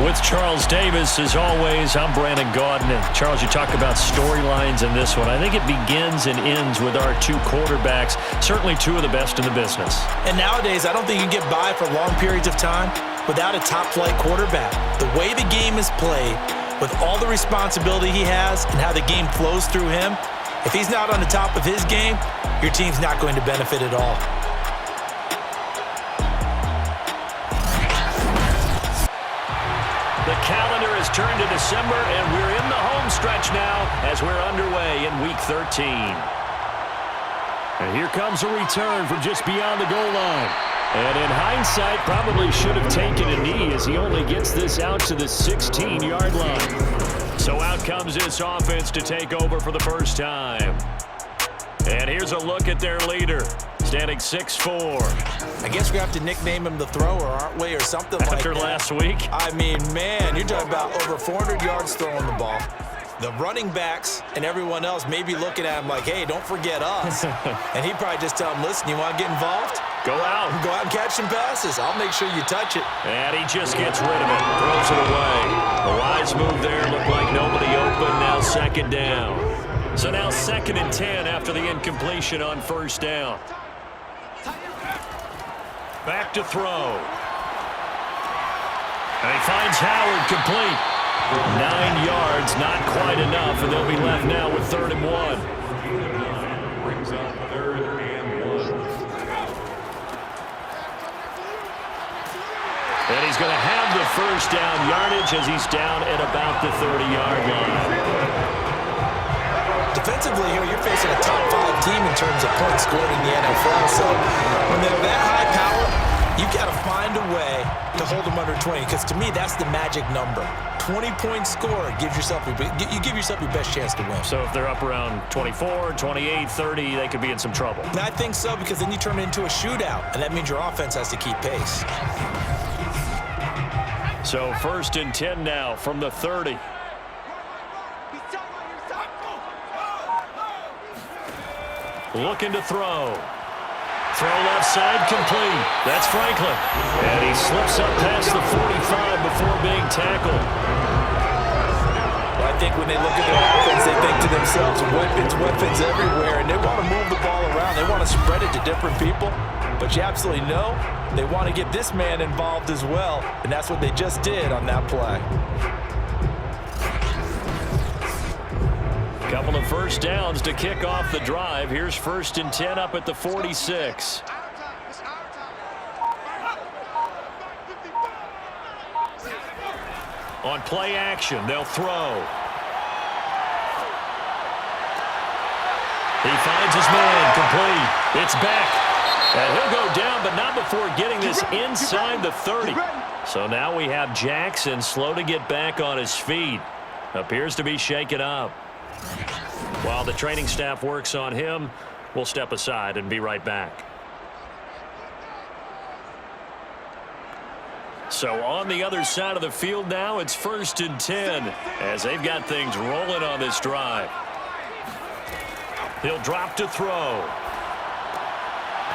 With Charles Davis, as always, I'm Brandon Gaudin. And Charles, you talk about storylines in this one. I think it begins and ends with our two quarterbacks, certainly two of the best in the business. And nowadays, I don't think you can get by for long periods of time without a top-flight quarterback. The way the game is played, with all the responsibility he has and how the game flows through him, if he's not on the top of his game, your team's not going to benefit at all. The calendar has turned to December, and we're in the home stretch now as we're underway in Week 13. And here comes a return from just beyond the goal line. And in hindsight, probably should have taken a knee as he only gets this out to the 16-yard line. So out comes this offense to take over for the first time. And here's a look at their leader, standing 6'4". I guess we have to nickname him the thrower, aren't we, or something like that. After last week? I mean, man, you're talking about over 400 yards throwing the ball. The running backs and everyone else may be looking at him like, hey, don't forget us. And he'd probably just tell him, listen, you want to get involved? Go out. Go out and catch some passes. I'll make sure you touch it. And he just gets rid of it, throws it away. A wise move there, looked like nobody open, now second down. So now 2nd and 10 after the incompletion on first down. Back to throw. And he finds Howard complete. 9 yards, not quite enough, and they'll be left now with 3rd and 1. Brings up 3rd and 1. And he's going to have the first down yardage as he's down at about the 30-yard line. Defensively here, you're facing a top 5 team in terms of points scored in the NFL. So when they're that high power, you've got to find a way to hold them under 20. Because to me, that's the magic number. 20-point score gives yourself you give yourself your best chance to win. So if they're up around 24, 28, 30, they could be in some trouble. And I think so, because then you turn it into a shootout, and that means your offense has to keep pace. So 1st and 10 now from the 30. Looking to throw. Throw left side complete. That's Franklin. And he slips up past the 45 before being tackled. Well, I think when they look at their offense, they think to themselves, weapons everywhere, and they want to move the ball around. They want to spread it to different people. But you absolutely know they want to get this man involved as well, and that's what they just did on that play. Couple of first downs to kick off the drive. Here's 1st and 10 up at the 46. On play action, they'll throw. He finds his man, complete. It's back. And he'll go down, but not before getting this inside the 30. So now we have Jackson slow to get back on his feet. Appears to be shaken up. While the training staff works on him, we'll step aside and be right back. So on the other side of the field now, it's 1st and 10 as they've got things rolling on this drive. He'll drop to throw.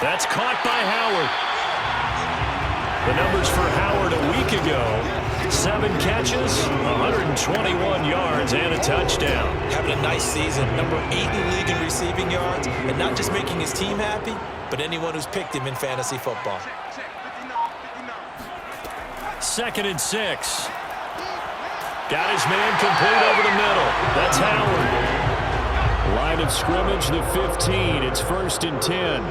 That's caught by Howard. The numbers for Howard a week ago: 7 catches, 121 yards, and a touchdown. Having a nice season, number 8 in the league in receiving yards, and not just making his team happy, but anyone who's picked him in fantasy football. 2nd and 6. Got his man complete over the middle. That's Howard. Line of scrimmage, the 15. It's 1st and 10.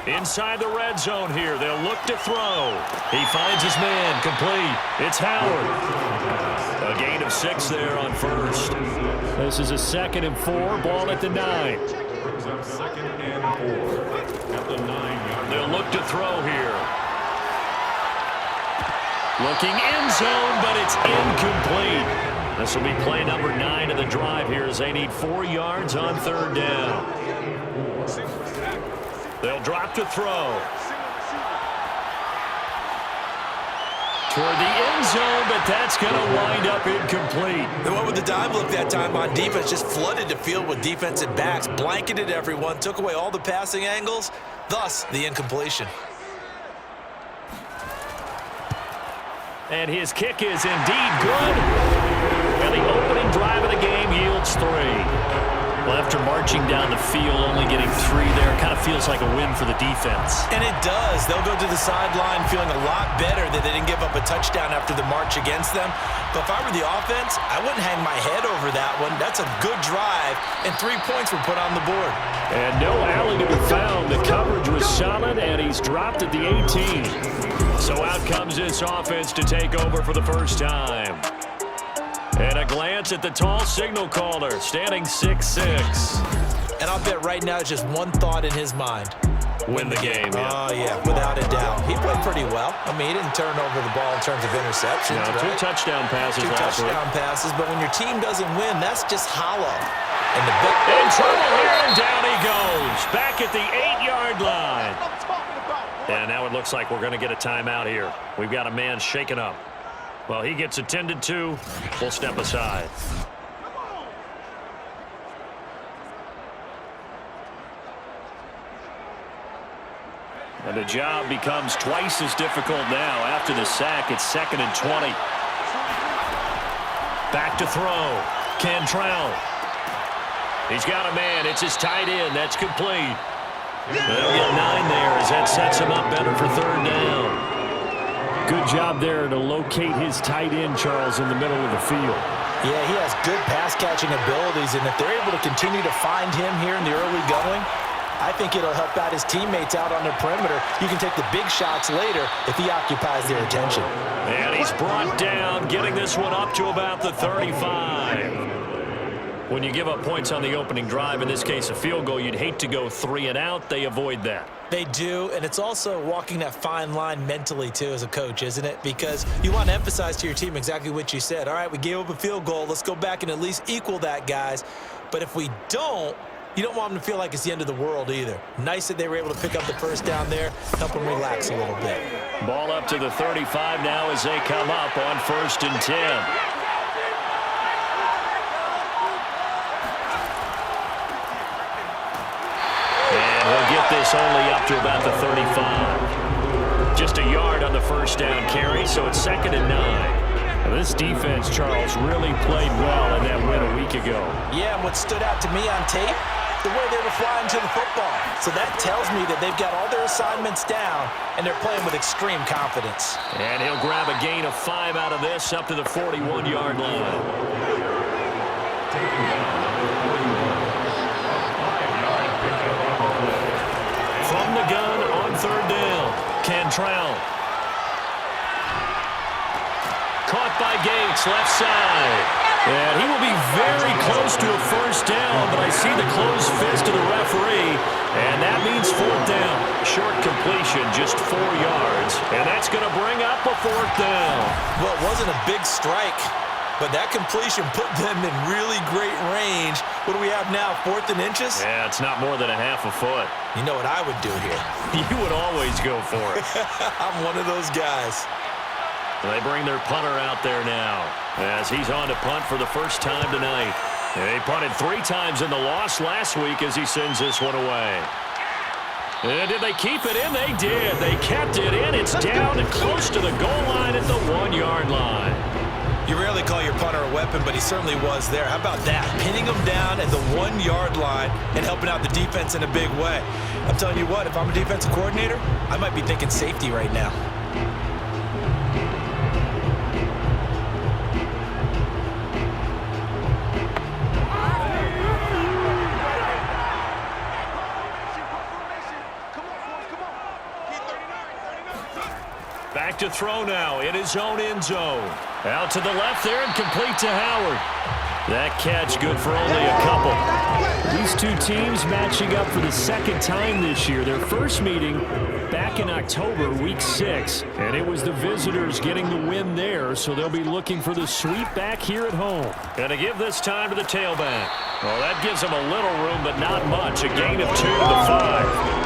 Inside the red zone here, they'll look to throw. He finds his man, complete. It's Howard. A gain of 6 there on 1st. This is a 2nd and 4, ball at the 9. Brings up 2nd and 4 at the 9-yard. They'll look to throw here. Looking end zone, but it's incomplete. This will be play number 9 of the drive here as they need 4 yards on 3rd down. They'll drop to throw. Toward the end zone, but that's going to wind up incomplete. They went with the dime look that time on defense, just flooded the field with defensive backs, blanketed everyone, took away all the passing angles, thus the incompletion. And his kick is indeed good. And the opening drive of the game yields 3. Well, after marching down the field, only getting 3 there, kind of feels like a win for the defense. And it does. They'll go to the sideline feeling a lot better that they didn't give up a touchdown after the march against them. But if I were the offense, I wouldn't hang my head over that one. That's a good drive, and 3 points were put on the board. And no alley to be found. The coverage was solid, and he's dropped at the 18. So out comes this offense to take over for the first time. And a glance at the tall signal caller, standing 6'6". And I'll bet right now it's just one thought in his mind. Win the game, yeah. Oh, yeah, without a doubt. He played pretty well. I mean, he didn't turn over the ball in terms of interceptions. No, right? 2 touchdown passes last week. 2 touchdown passes, but when your team doesn't win, that's just hollow. And in trouble here, and down he goes. Back at the 8-yard line. And now it looks like we're going to get a timeout here. We've got a man shaken up. Well, he gets attended to. We'll step aside. And the job becomes twice as difficult now. After the sack, it's 2nd and 20. Back to throw. Cantrell. He's got a man. It's his tight end. That's complete. They'll get 9 there as that sets him up better for 3rd down. Good job there to locate his tight end, Charles, in the middle of the field. Yeah, he has good pass-catching abilities, and if they're able to continue to find him here in the early going, I think it'll help out his teammates out on the perimeter. You can take the big shots later if he occupies their attention. And he's brought down, getting this one up to about the 35. When you give up points on the opening drive, in this case a field goal, you'd hate to go 3 and out. They avoid that. They do, and it's also walking that fine line mentally, too, as a coach, isn't it? Because you want to emphasize to your team exactly what you said. All right, we gave up a field goal. Let's go back and at least equal that, guys. But if we don't, you don't want them to feel like it's the end of the world either. Nice that they were able to pick up the first down there, help them relax a little bit. Ball up to the 35 now as they come up on 1st and 10. He'll get this only up to about the 35. Just a yard on the first down carry, so it's 2nd and 9. Now this defense, Charles, really played well in that win a week ago. Yeah, and what stood out to me on tape, the way they were flying to the football. So that tells me that they've got all their assignments down, and they're playing with extreme confidence. And he'll grab a gain of 5 out of this up to the 41-yard line. From the gun on 3rd down, Cantrell. Caught by Gates, left side. And he will be very close to a first down, but I see the closed fist of the referee, and that means 4th down. Short completion, just 4 yards, and that's going to bring up a 4th down. Well, it wasn't a big strike, but that completion put them in really great range. What do we have now, 4th and inches? Yeah, it's not more than a half a foot. You know what I would do here? You would always go for it. I'm one of those guys. They bring their punter out there now as he's on to punt for the first time tonight. They punted 3 times in the loss last week as he sends this one away. And did they keep it in? They did. They kept it in. It's down and close to the goal line at the 1-yard line. You rarely call your punter a weapon, but he certainly was there. How about that? Pinning him down at the 1-yard line and helping out the defense in a big way. I'm telling you what, if I'm a defensive coordinator, I might be thinking safety right now. Back to throw now in his own end zone. Out to the left there and complete to Howard. That catch good for only a couple. These two teams matching up for the 2nd time this year. Their first meeting back in October, week 6. And it was the visitors getting the win there, so they'll be looking for the sweep back here at home. Going to give this time to the tailback. Well, that gives them a little room, but not much. A gain of 2 to the 5.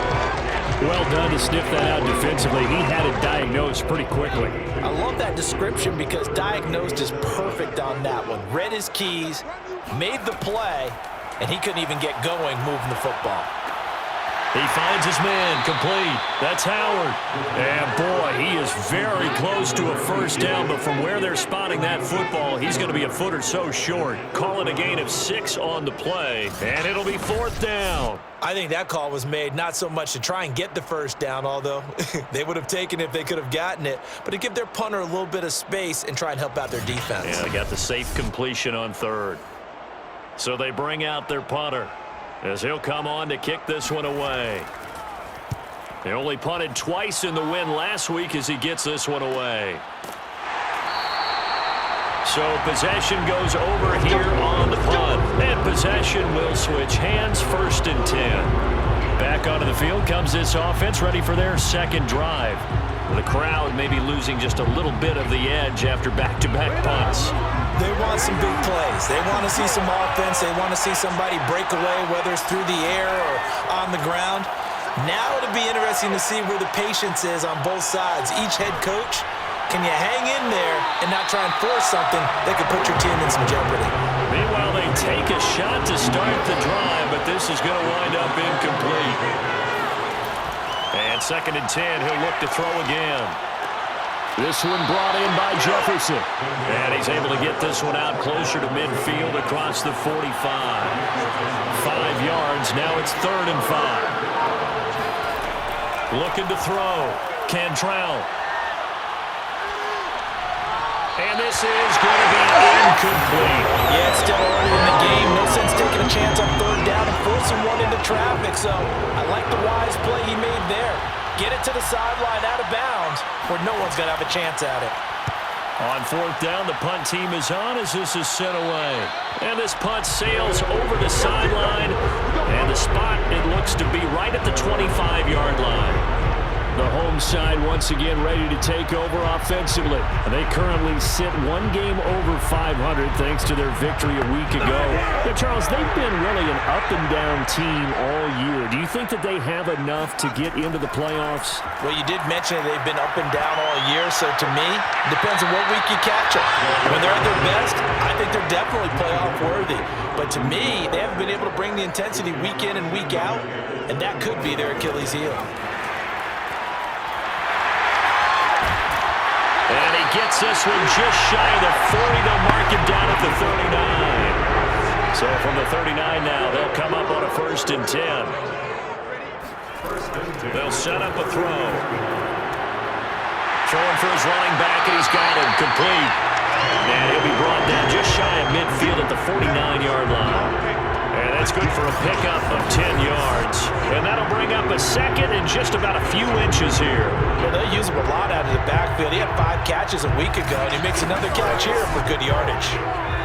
Well done to sniff that out defensively. He had it diagnosed pretty quickly. I love that description because diagnosed is perfect on that one. Read his keys, made the play, and he couldn't even get going moving the football. He finds his man, complete. That's Howard. And, boy, he is very close to a first down, but from where they're spotting that football, he's going to be a foot or so short. Call it a gain of 6 on the play, and it'll be 4th down. I think that call was made not so much to try and get the first down, although they would have taken it if they could have gotten it, but to give their punter a little bit of space and try and help out their defense. Yeah, they got the safe completion on 3rd. So they bring out their punter as he'll come on to kick this one away. They only punted twice in the win last week as he gets this one away. So possession goes over here on the punt. And possession will switch hands, 1st and 10. Back onto the field comes this offense, ready for their second drive. The crowd may be losing just a little bit of the edge after back-to-back punts. They want some big plays. They want to see some offense. They want to see somebody break away, whether it's through the air or on the ground. Now it'll be interesting to see where the patience is on both sides. Each head coach, can you hang in there and not try and force something that could put your team in some jeopardy? Meanwhile, they take a shot to start the drive, but this is going to wind up incomplete. And 2nd and 10, he'll look to throw again. This one brought in by Jefferson. And he's able to get this one out closer to midfield across the 45. 5 yards, now it's 3rd and 5. Looking to throw. Cantrell. And this is going to be incomplete. Yeah, it's still early in the game. No sense taking a chance on 3rd down and forcing one into traffic. So I like the wise play he made there. Get it to the sideline out of bounds where no one's going to have a chance at it. On 4th down, the punt team is on as this is sent away. And this punt sails over the sideline. And the spot, it looks to be right at the 25-yard line. The home side once again ready to take over offensively. They currently sit 1 game over 500 thanks to their victory a week ago. But Charles, they've been really an up-and-down team all year. Do you think that they have enough to get into the playoffs? Well, you did mention they've been up and down all year, so to me, it depends on what week you catch them. When they're at their best, I think they're definitely playoff worthy. But to me, they haven't been able to bring the intensity week in and week out, and that could be their Achilles heel. And he gets this one just shy of the 40. They'll mark him down at the 39. So from the 39 now, they'll come up on a 1st and 10. They'll set up a throw. Throwing for his running back, and he's got him complete. And he'll be brought down just shy of midfield at the 49-yard line. And that's good for a pickup of 10 yards. And that'll bring up a 2nd and just about a few inches here. Well, they use him a lot out of the backfield. He had 5 catches a week ago, and he makes another catch here for good yardage.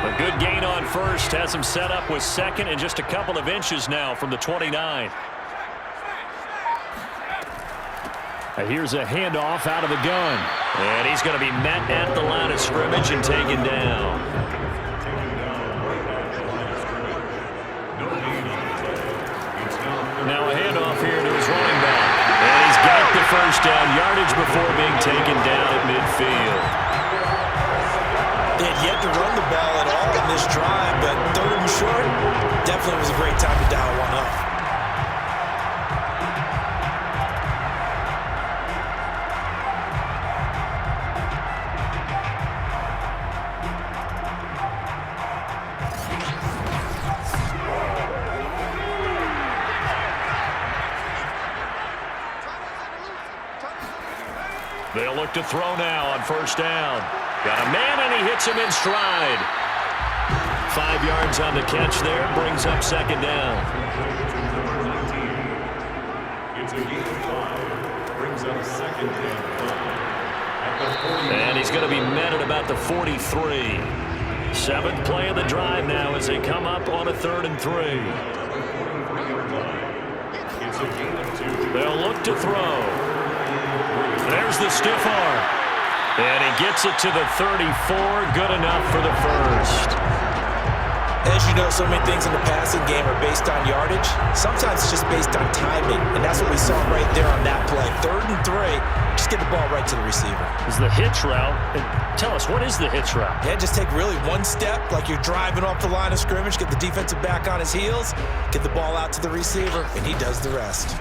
A good gain on 1st. Has him set up with 2nd and just a couple of inches now from the 29. Here's a handoff out of the gun. And he's going to be met at the line of scrimmage and taken down. Now a handoff here to his running back. And he's got the first down yardage before being taken down at midfield. They had yet to run the ball at all in this drive, but 3rd and short, definitely was a great time to dial one up. They'll look to throw now on 1st down. Got a man, and he hits him in stride. 5 yards on the catch there. Brings up 2nd down. It's a gain of 5. Brings up 2nd down. And he's going to be met at about the 43. 7th play of the drive now as they come up on a 3rd and 3. It's a gain of 2. They'll look to throw. There's the stiff arm. And he gets it to the 34. Good enough for the 1st. As you know, so many things in the passing game are based on yardage. Sometimes it's just based on timing, and that's what we saw right there on that play. 3rd and 3, just get the ball right to the receiver. This is the hitch route. Tell us, what is the hitch route? Yeah, just take really one step, like you're driving off the line of scrimmage, get the defensive back on his heels, get the ball out to the receiver, and he does the rest.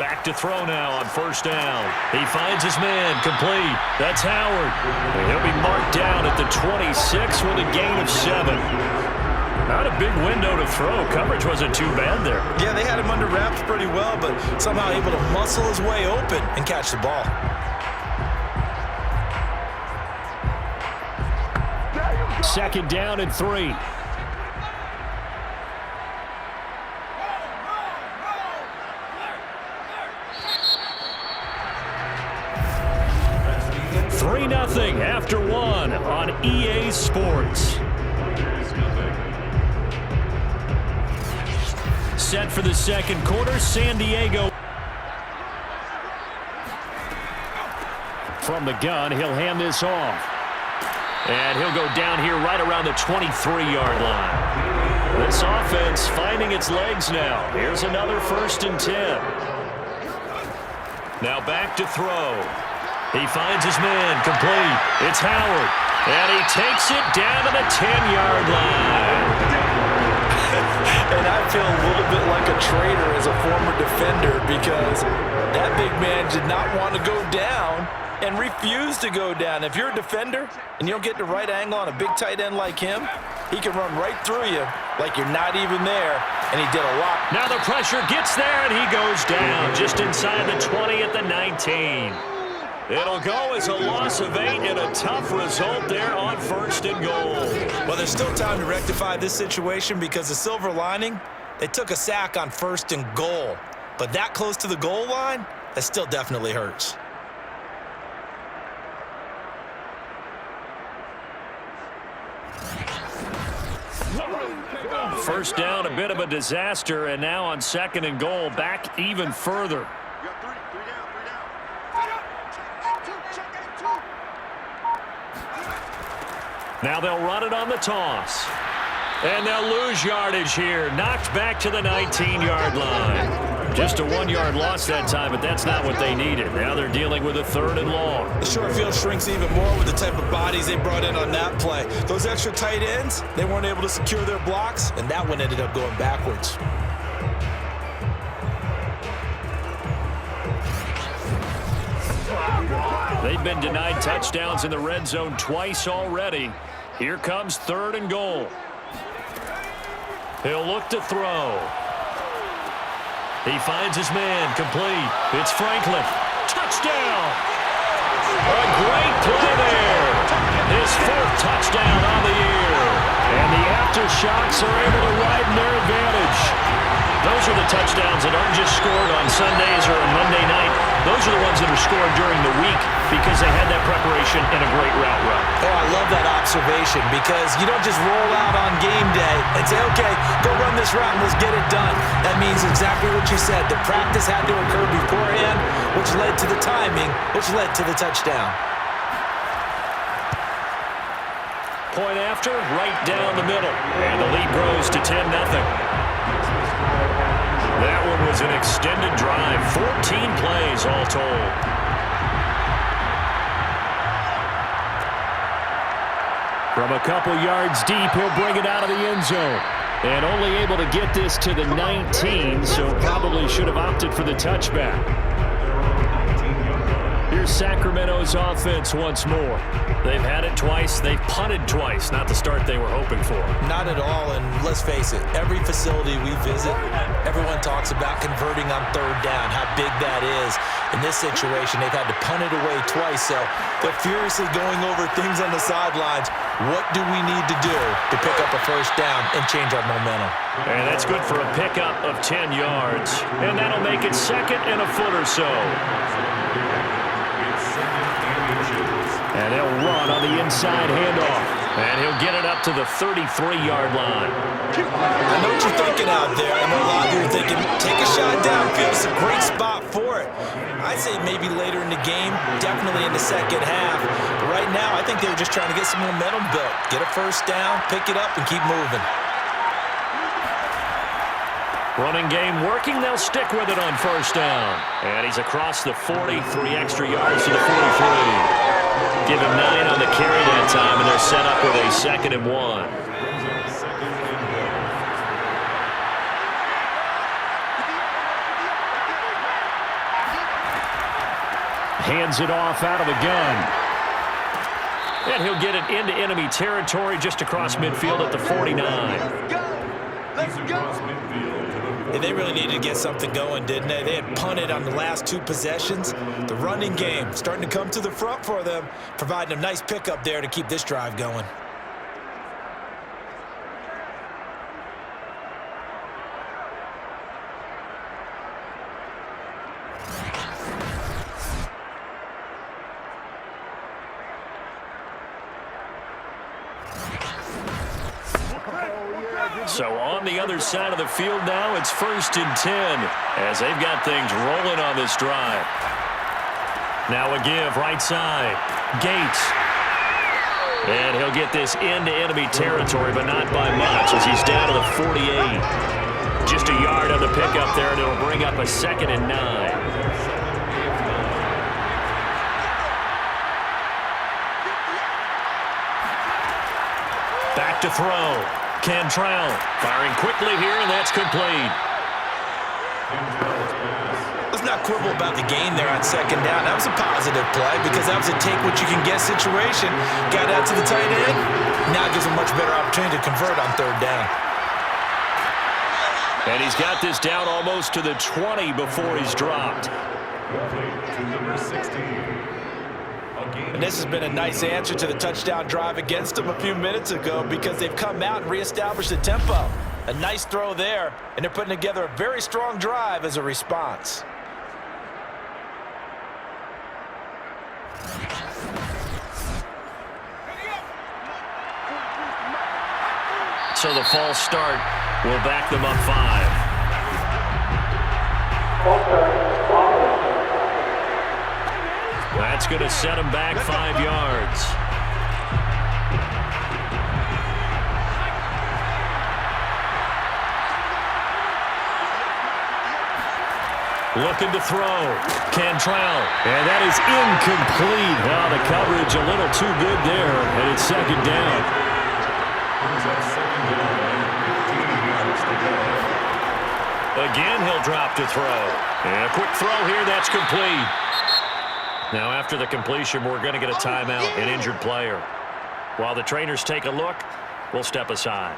Back to throw now on first down. He finds his man, complete. That's Howard. And he'll be marked down at the 26 with a gain of 7. Not a big window to throw. Coverage wasn't too bad there. Yeah, they had him under wraps pretty well, but somehow able to muscle his way open and catch the ball. Second down and 3. Nothing after 1 on EA Sports. Set for the second quarter, San Diego. From the gun, he'll hand this off. And he'll go down here right around the 23-yard line. This offense finding its legs now. Here's another 1st and 10. Now back to throw. He finds his man, complete. It's Howard, and he takes it down to the 10-yard line. And I feel a little bit like a traitor as a former defender because that big man did not want to go down and refused to go down. If you're a defender and you don't get the right angle on a big tight end like him, he can run right through you like you're not even there, and he did a lot. Now the pressure gets there, and he goes down just inside the 20 at the 19. It'll go as a loss of 8 and a tough result there on 1st and goal. Well, there's still time to rectify this situation because the silver lining, they took a sack on 1st and goal. But that close to the goal line, that still definitely hurts. First down, a bit of a disaster, and now on 2nd and goal, back even further. Now they'll run it on the toss. And they'll lose yardage here. Knocked back to the 19-yard line. Just a 1-yard loss that time, but that's not what they needed. Now they're dealing with a 3rd and long. The short field shrinks even more with the type of bodies they brought in on that play. Those extra tight ends, they weren't able to secure their blocks, and that one ended up going backwards. They've been denied touchdowns in the red zone twice already. Here comes 3rd and goal. He'll look to throw. He finds his man, complete. It's Franklin. Touchdown! A great play there. His 4th touchdown on the year. And the Aftershocks are able to widen their advantage. Those are the touchdowns that aren't just scored on Sundays or on Monday night. Those are the ones that are scored during the week because they had that preparation and a great route run. Oh, I love that observation because you don't just roll out on game day and say, okay, go run this route and let's get it done. That means exactly what you said. The practice had to occur beforehand, which led to the timing, which led to the touchdown. Point after, right down the middle. And the lead grows to 10-0. That one was an extended drive. 14 plays all told. From a couple yards deep, he'll bring it out of the end zone. And only able to get this to the 19, so probably should have opted for the touchback. Here's Sacramento's offense once more. They've had it twice. They've punted twice. Not the start they were hoping for. Not at all, and let's face it, every facility we visit, everyone talks about converting on 3rd down, how big that is. In this situation, they've had to punt it away twice, so they're furiously going over things on the sidelines. What do we need to do to pick up a 1st down and change our momentum? And that's good for a pickup of 10 yards. And that'll make it 2nd and a foot or so. And they'll run on the inside handoff. And he'll get it up to the 33-yard line. I know what you're thinking out there. I know a lot of you are thinking, take a shot downfield. It's a great spot for it. I'd say maybe later in the game, definitely in the second half. But right now, I think they were just trying to get some momentum built. Get a 1st down, pick it up, and keep moving. Running game working. They'll stick with it on 1st down. And he's across the 40, 3 extra yards to the 43. Give him 9 on the carry that time, and they're set up with a 2nd and 1. Hands it off out of the gun. And he'll get it into enemy territory just across midfield at the 49. Let's go. And they really needed to get something going, didn't they? They had punted on the last 2 possessions. The running game starting to come to the front for them, providing a nice pickup there to keep this drive going. So on the other side of the field now, it's 1st and 10 as they've got things rolling on this drive. Now a give right side. Gates. And he'll get this into enemy territory, but not by much as he's down to the 48. Just a yard on the pickup there, and it'll bring up a 2nd and 9. Back to throw. Cantrell firing quickly here, and that's complete. Let's not quibble about the gain there on 2nd down. That was a positive play because that was a take-what-you-can-get situation. Got out to the tight end. Now gives him a much better opportunity to convert on 3rd down. And he's got this down almost to the 20 before he's dropped. To number 16. And this has been a nice answer to the touchdown drive against them a few minutes ago because they've come out and reestablished the tempo. A nice throw there, and they're putting together a very strong drive as a response. So the false start will back them up 5. That's going to set him back 5 yards. Looking to throw. Cantrell. And that is incomplete. Now the coverage a little too good there, and it's 2nd down. Again, he'll drop to throw. And a quick throw here, that's complete. Now after the completion, we're going to get a timeout, an injured player. While the trainers take a look, we'll step aside.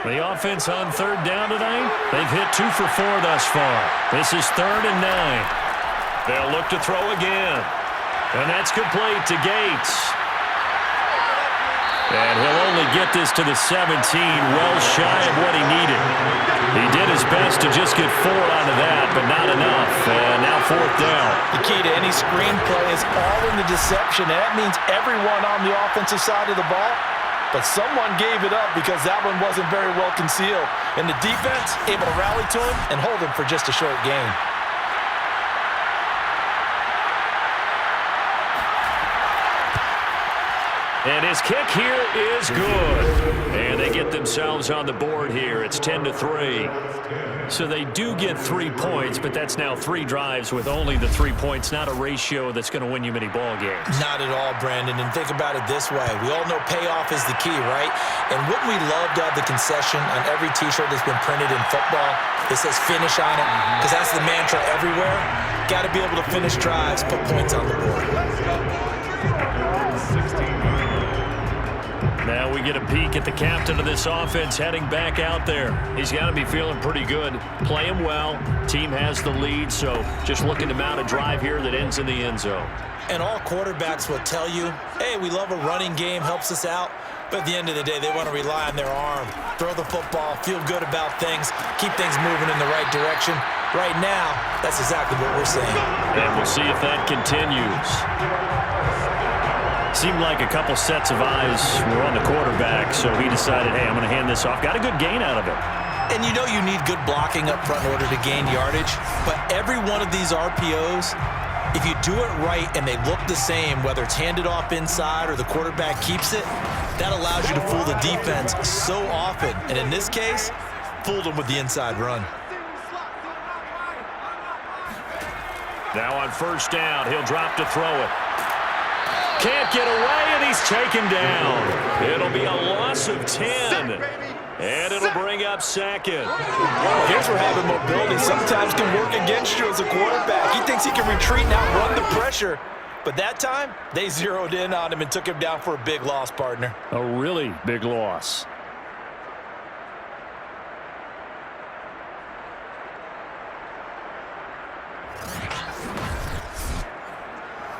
The offense on 3rd down tonight, they've hit 2 for 4 thus far. This is 3rd and 9. They'll look to throw again. And that's complete to Gates. And he'll only get this to the 17, well shy of what he needed. He did his best to just get 4 out of that, but not enough. And now 4th down. The key to any screenplay is all in the deception. And that means everyone on the offensive side of the ball. But someone gave it up because that one wasn't very well concealed. And the defense able to rally to him and hold him for just a short gain. And his kick here is good. And they get themselves on the board here. It's 10-3. So they do get 3 points, but that's now 3 drives with only the 3 points, not a ratio that's going to win you many ball games. Not at all, Brandon. And think about it this way. We all know payoff is the key, right? And wouldn't we love to have the concession on every T-shirt that's been printed in football that says finish on it? Because that's the mantra everywhere. Got to be able to finish drives, put points on the board. Now we get a peek at the captain of this offense heading back out there. He's got to be feeling pretty good. Play him well. Team has the lead, so just looking to mount a drive here that ends in the end zone. And all quarterbacks will tell you, hey, we love a running game, helps us out. But at the end of the day, they want to rely on their arm. Throw the football, feel good about things, keep things moving in the right direction. Right now, that's exactly what we're saying. And we'll see if that continues. Seemed like a couple sets of eyes were on the quarterback, so he decided, hey, I'm going to hand this off. Got a good gain out of it. And you know you need good blocking up front in order to gain yardage. But every one of these RPOs, if you do it right and they look the same, whether it's handed off inside or the quarterback keeps it, that allows you to fool the defense so often. And in this case, fooled them with the inside run. Now on 1st down, he'll drop to throw it. Can't get away, and he's taken down. It'll be a loss of 10. And it'll bring up second. Here's where having mobility sometimes can work against you as a quarterback. He thinks he can retreat and outrun the pressure. But that time, they zeroed in on him and took him down for a big loss, partner. A really big loss.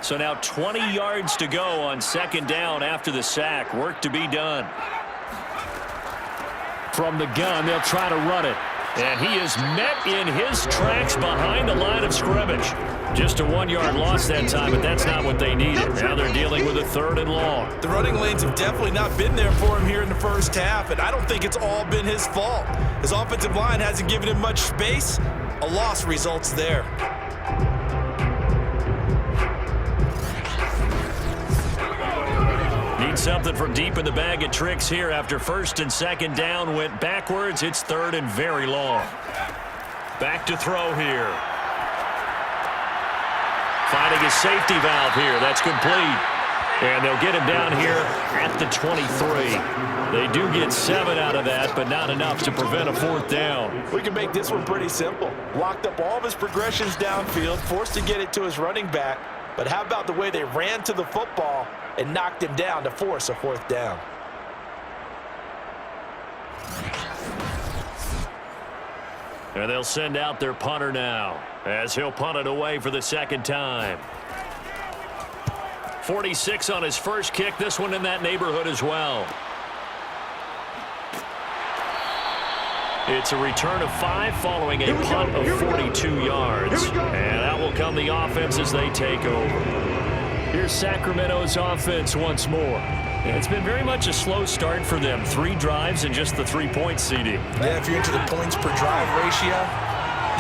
So now 20 yards to go on second down after the sack. Work to be done. From the gun, they'll try to run it. And he is met in his tracks behind the line of scrimmage. Just a 1-yard loss that time, but that's not what they needed. Now they're dealing with a 3rd and long. The running lanes have definitely not been there for him here in the first half, and I don't think it's all been his fault. His offensive line hasn't given him much space. A loss results there. Need something from deep in the bag of tricks here after 1st and 2nd down went backwards. It's 3rd and very long. Back to throw here. Finding his safety valve here. That's complete. And they'll get him down here at the 23. They do get 7 out of that, but not enough to prevent a 4th down. We can make this one pretty simple. Locked up all of his progressions downfield, forced to get it to his running back. But how about the way they ran to the football and knocked him down to force a 4th down? And they'll send out their punter now as he'll punt it away for the 2nd time. 46 on his first kick. This one in that neighborhood as well. It's a return of 5 following a punt of 42 yards. And out will come the offense as they take over. Here's Sacramento's offense once more. It's been very much a slow start for them. 3 drives and just the 3 points, CD. Yeah, if you're into the points per drive ratio,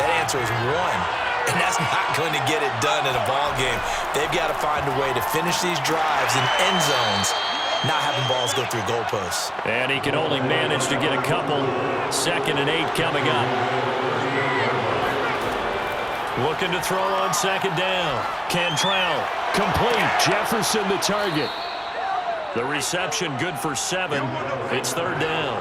that answer is 1. And that's not going to get it done in a ball game. They've got to find a way to finish these drives in end zones, not having balls go through goalposts. And he can only manage to get a couple. 2nd and 8 coming up. Looking to throw on 2nd down. Cantrell, complete. Jefferson the target. The reception good for 7. It's 3rd down.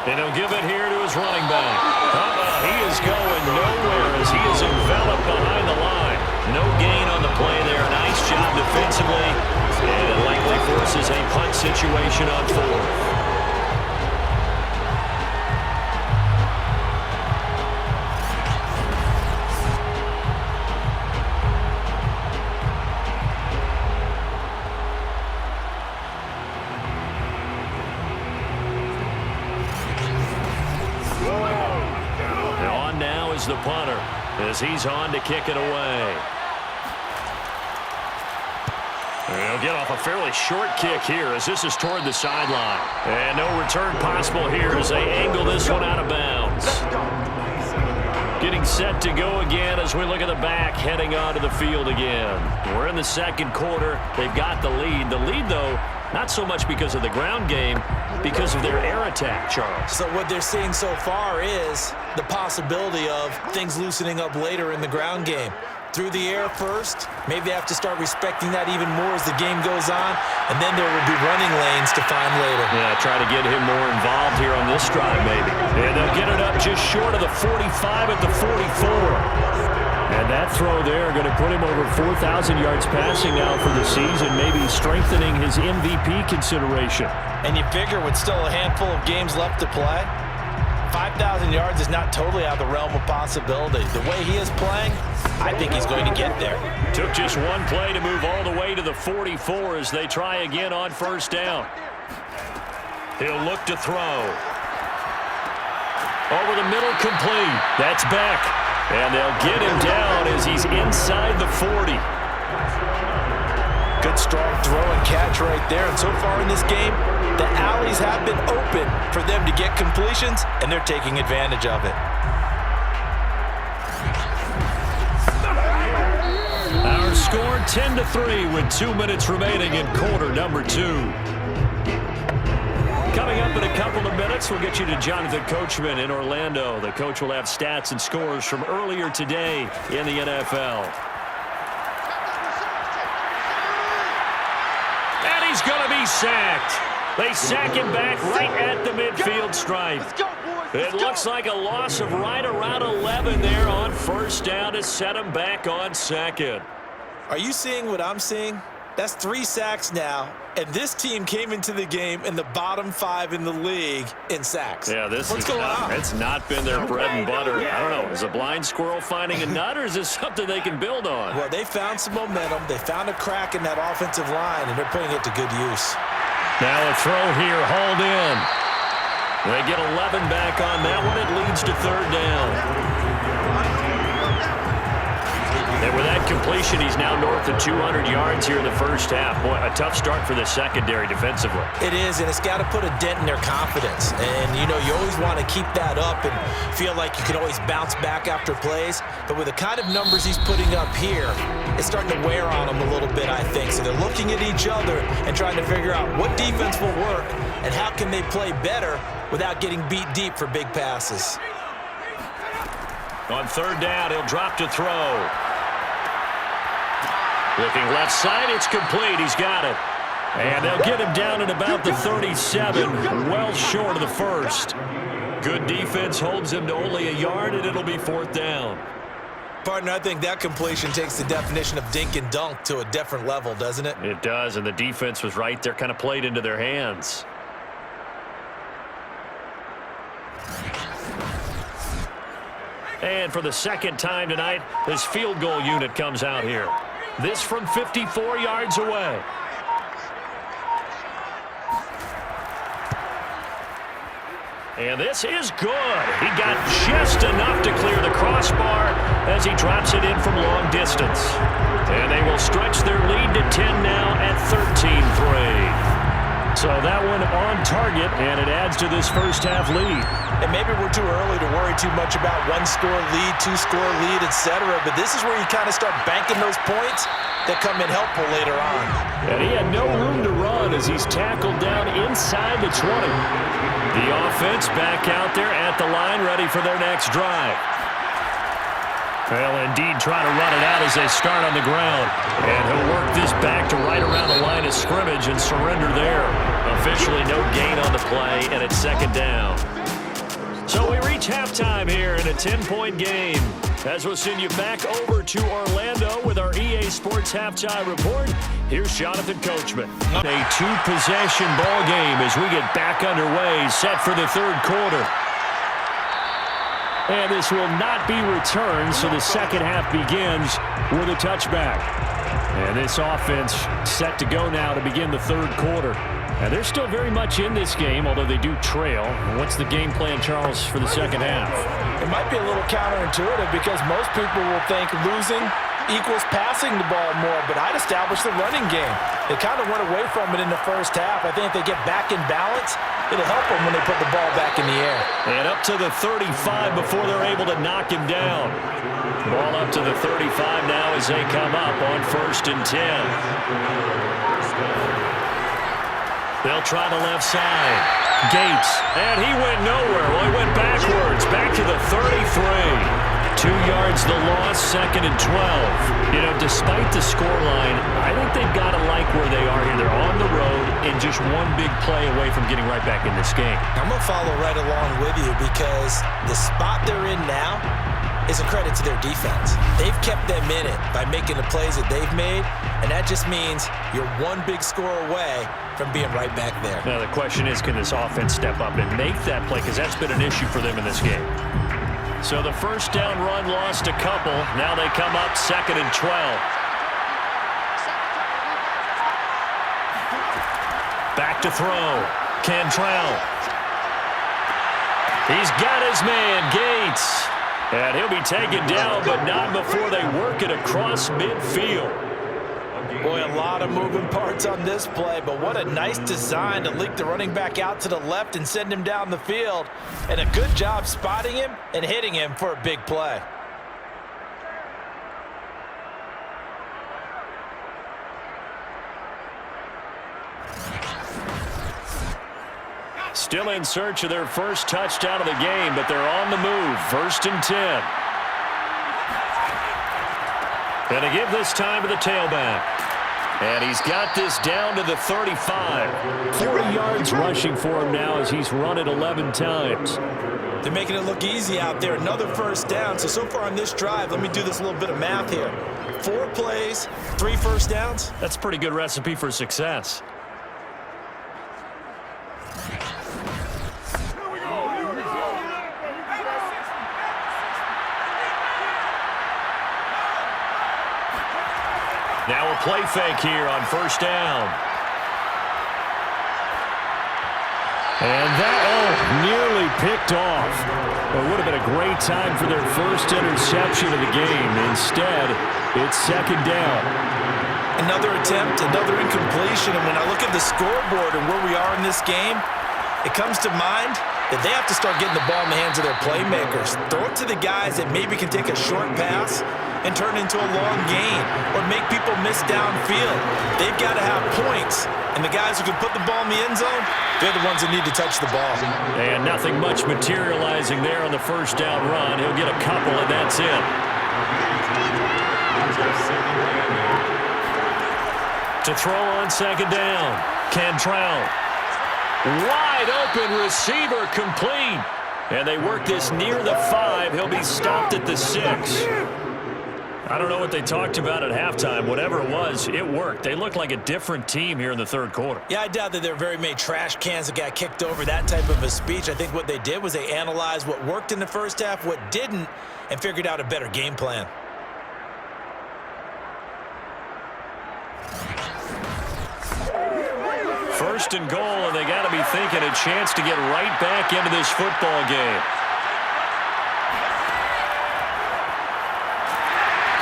And he'll give it here to his running back. He is going nowhere as he is enveloped behind the line. No gain on the play there. Nice job defensively. And it likely forces a punt situation on 4th. The punter as he's on to kick it away. He'll get off a fairly short kick here as this is toward the sideline. And no return possible here as they angle this one out of bounds. Getting set to go again as we look at the back heading onto the field again. We're in the 2nd quarter. They've got the lead. The lead, though, not so much because of the ground game, because of their air attack, Charles. So what they're seeing so far is the possibility of things loosening up later in the ground game. Through the air first, maybe they have to start respecting that even more as the game goes on, and then there will be running lanes to find later. Yeah, try to get him more involved here on this drive, maybe. And they'll get it up just short of the 45 at the 44. And that throw there going to put him over 4,000 yards passing now for the season, maybe strengthening his MVP consideration. And you figure with still a handful of games left to play, 5,000 yards is not totally out of the realm of possibility. The way he is playing, I think he's going to get there. Took just one play to move all the way to the 44 as they try again on 1st down. He'll look to throw. Over the middle, complete. That's Beck. And they'll get him down as he's inside the 40. Good strong throw and catch right there. And so far in this game, the alleys have been open for them to get completions, and they're taking advantage of it. Our score 10-3 with 2 minutes remaining in quarter number 2. Coming Coming up in a couple of minutes, we'll get you to Jonathan Coachman in Orlando. The coach will have stats and scores from earlier today in the NFL. And he's going to be sacked. They sack him back right at the midfield stripe. It looks like a loss of right around 11 there on first down to set him back on second. Are you seeing what I'm seeing? That's 3 sacks now, and this team came into the game in the bottom 5 in the league in sacks. Yeah, What's going on? It's not been their bread and butter. I don't know. Is a blind squirrel finding a nut, or is this something they can build on? Well, they found some momentum. They found a crack in that offensive line, and they're putting it to good use. Now a throw here, hauled in. They get 11 back on that one. It leads to third down. And with that completion, he's now north of 200 yards here in the first half. Boy, a tough start for the secondary defensively. It is, and it's got to put a dent in their confidence. And, you know, you always want to keep that up and feel like you can always bounce back after plays. But with the kind of numbers he's putting up here, it's starting to wear on them a little bit, I think. So they're looking at each other and trying to figure out what defense will work and how can they play better without getting beat deep for big passes. On third down, he'll drop to throw. Looking left side, it's complete. He's got it. And they'll get him down at about the 37, well short of the first. Good defense holds him to only a yard, and it'll be fourth down. Partner, I think that completion takes the definition of dink and dunk to a different level, doesn't it? It does, and the defense was right there, kind of played into their hands. And for the second time tonight, this field goal unit comes out here. This from 54 yards away. And this is good. He got just enough to clear the crossbar as he drops it in from long distance. And they will stretch their lead to 10 now at 13-3. So that one on target, and it adds to this first half lead. And maybe we're too early to worry too much about one-score lead, two-score lead, etc. But this is where you kind of start banking those points that come in helpful later on. And he had no room to run as he's tackled down inside the 20. The offense back out there at the line, ready for their next drive. Well, indeed, trying to run it out as they start on the ground. And he'll work this back to right around the line of scrimmage and surrender there. Officially no gain on the play, and it's second down. So we reach halftime here in a 10-point game. As we'll send you back over to Orlando with our EA Sports Halftime Report, here's Jonathan Coachman. A two-possession ball game as we get back underway, set for the third quarter. And this will not be returned, so the second half begins with a touchback. And this offense set to go now to begin the third quarter. And they're still very much in this game, although they do trail. What's the game plan, Charles, for the second half? It might be a little counterintuitive because most people will think losing equals passing the ball more, but I'd establish the running game. They kind of went away from it in the first half. I think if they get back in balance, it'll help them when they put the ball back in the air. And up to the 35 before they're able to knock him down. Ball up to the 35 now as they come up on 1st and 10. They'll try the left side. Gates, and he went nowhere. Well, he went backwards, back to the 33. 2 yards the loss, 2nd and 12. You know, despite the scoreline, I think they've got to like where they are here. They're on the road and just one big play away from getting right back in this game. I'm going to follow right along with you because the spot they're in now is a credit to their defense. They've kept them in it by making the plays that they've made, and that just means you're one big score away from being right back there. Now, the question is, can this offense step up and make that play? Because that's been an issue for them in this game. So the first down run lost a couple. Now they come up 2nd and 12. Back to throw. Cantrell. He's got his man, Gates. And he'll be taken down, but not before they work it across midfield. Boy, a lot of moving parts on this play, but what a nice design to leak the running back out to the left and send him down the field. And a good job spotting him and hitting him for a big play. Still in search of their first touchdown of the game, but they're on the move. 1st and 10. And to give this time to the tailback. And he's got this down to the 35. 40 yards rushing for him now as he's run it 11 times. They're making it look easy out there. Another first down. So far on this drive, let me do this little bit of math here. 4 plays, 3 first downs. That's a pretty good recipe for success. Now a play fake here on 1st down. And that, nearly picked off. It would have been a great time for their first interception of the game. Instead, it's 2nd down. Another attempt, another incompletion. And when I look at the scoreboard and where we are in this game, it comes to mind that they have to start getting the ball in the hands of their playmakers. Throw it to the guys that maybe can take a short pass and turn into a long gain or make people miss downfield. They've got to have points. And the guys who can put the ball in the end zone, they're the ones that need to touch the ball. And nothing much materializing there on the 1st down run. He'll get a couple, and that's it. To throw on 2nd down. Cantrell. Wide open receiver complete. And they work this near the 5. He'll be stopped at the 6. I don't know what they talked about at halftime. Whatever it was, it worked. They look like a different team here in the 3rd quarter. Yeah, I doubt that there are very many trash cans that got kicked over, that type of a speech. I think what they did was they analyzed what worked in the first half, what didn't, and figured out a better game plan. First and goal, and they got to be thinking a chance to get right back into this football game.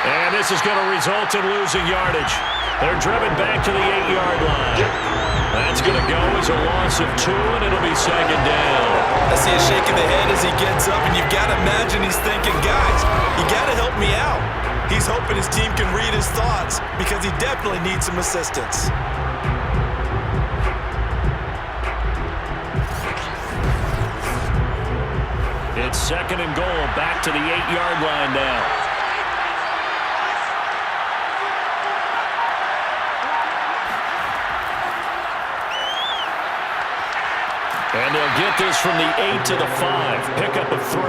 And this is going to result in losing yardage. They're driven back to the 8-yard line. That's going to go as a loss of 2, and it'll be 2nd down. I see a shake of the head as he gets up, and you've got to imagine he's thinking, guys, you got to help me out. He's hoping his team can read his thoughts because he definitely needs some assistance. It's 2nd and goal, back to the 8-yard line now. And they'll get this from the 8 to the 5. Pickup of 3.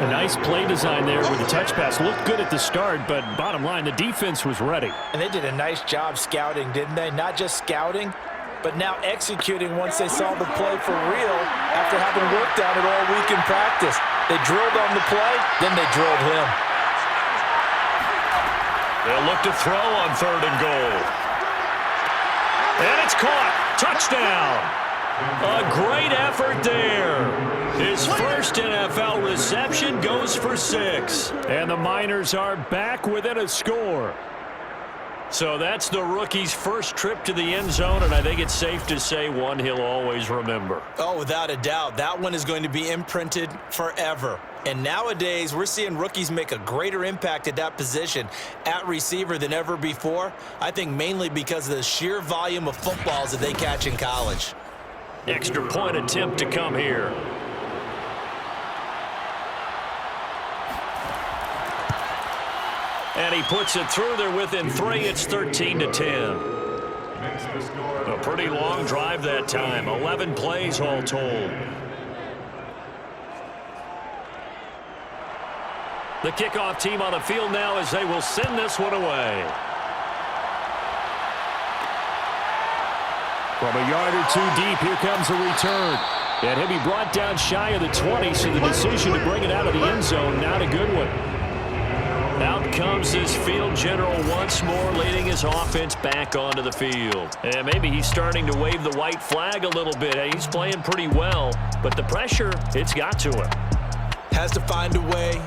A nice play design there with the touch pass. Looked good at the start, but bottom line, the defense was ready. And they did a nice job scouting, didn't they? Not just scouting, but now executing once they saw the play for real after having worked on it all week in practice. They drilled on the play, then they drilled him. They'll look to throw on 3rd and goal. And it's caught. Touchdown. A great effort there. His first NFL reception goes for 6. And the Miners are back within a score. So that's the rookie's first trip to the end zone, and I think it's safe to say one he'll always remember. Oh, without a doubt. That one is going to be imprinted forever. And nowadays, we're seeing rookies make a greater impact at that position at receiver than ever before. I think mainly because of the sheer volume of footballs that they catch in college. Extra point attempt to come here. And he puts it through there within 3. It's 13-10. A pretty long drive that time. 11 plays all told. The kickoff team on the field now as they will send this one away. From a yard or 2 deep, here comes a return. And he'll be brought down shy of the 20, so the decision to bring it out of the end zone, not a good one. Out comes this field general once more, leading his offense back onto the field. And maybe he's starting to wave the white flag a little bit. He's playing pretty well, but the pressure, it's got to him. Has to find a way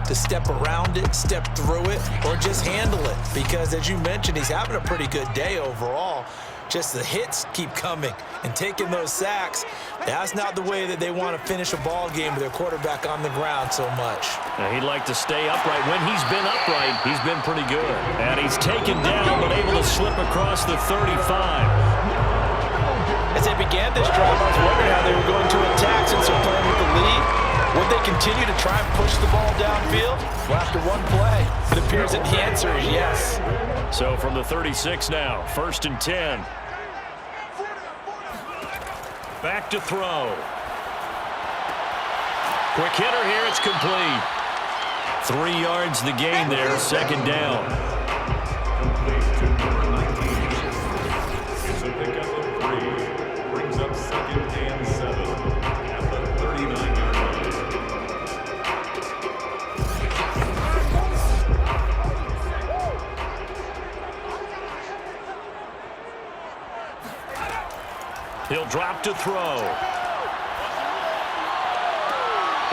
to step around it, step through it, or just handle it. Because, as you mentioned, he's having a pretty good day overall. Just the hits keep coming and taking those sacks. That's not the way that they want to finish a ball game with their quarterback on the ground so much. Now, he'd like to stay upright. When he's been upright, he's been pretty good. And he's taken down but able to slip across the 35. As they began this drive, I was wondering how they were going to attack since they're playing with the lead. Would they continue to try and push the ball downfield? Well, after one play, it appears that the answer is yes. So from the 36 now, 1st and 10. Back to throw. Quick hitter here, it's complete. 3 yards the gain there, 2nd down. Complete to number 19. It's a pickup of 3. Brings up 2nd and 7 at the 39-yard line. He'll drop to throw.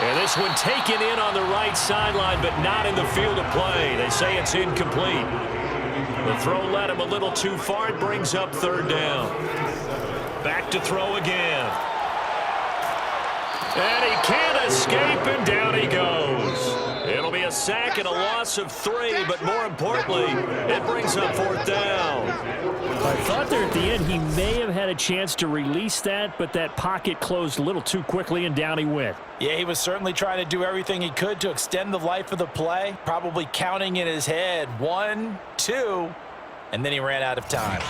And this one taken in on the right sideline, but not in the field of play. They say it's incomplete. The throw led him a little too far. It brings up 3rd down. Back to throw again. And he can't escape, and down he goes. It'll be a sack and a loss of 3, but more importantly, it brings up 4th down. I thought there at the end he may have had a chance to release that, but that pocket closed a little too quickly, and down he went. Yeah, he was certainly trying to do everything he could to extend the life of the play, probably counting in his head 1, 2, and then he ran out of time.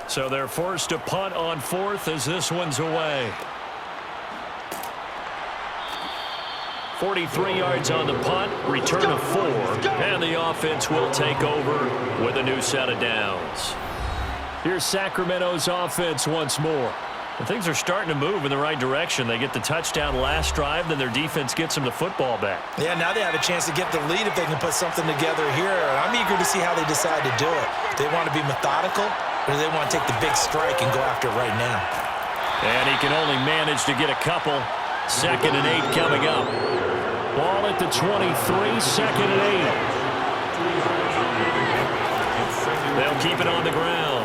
So they're forced to punt on 4th as this one's away. 43 yards on the punt, return of 4, and the offense will take over with a new set of downs. Here's Sacramento's offense once more. And things are starting to move in the right direction. They get the touchdown last drive, then their defense gets them the football back. Yeah, now they have a chance to get the lead if they can put something together here. And I'm eager to see how they decide to do it. Do they want to be methodical, or do they want to take the big strike and go after it right now? And he can only manage to get a couple. 2nd and 8 coming up. Ball at the 23, 2nd and 8. They'll keep it on the ground.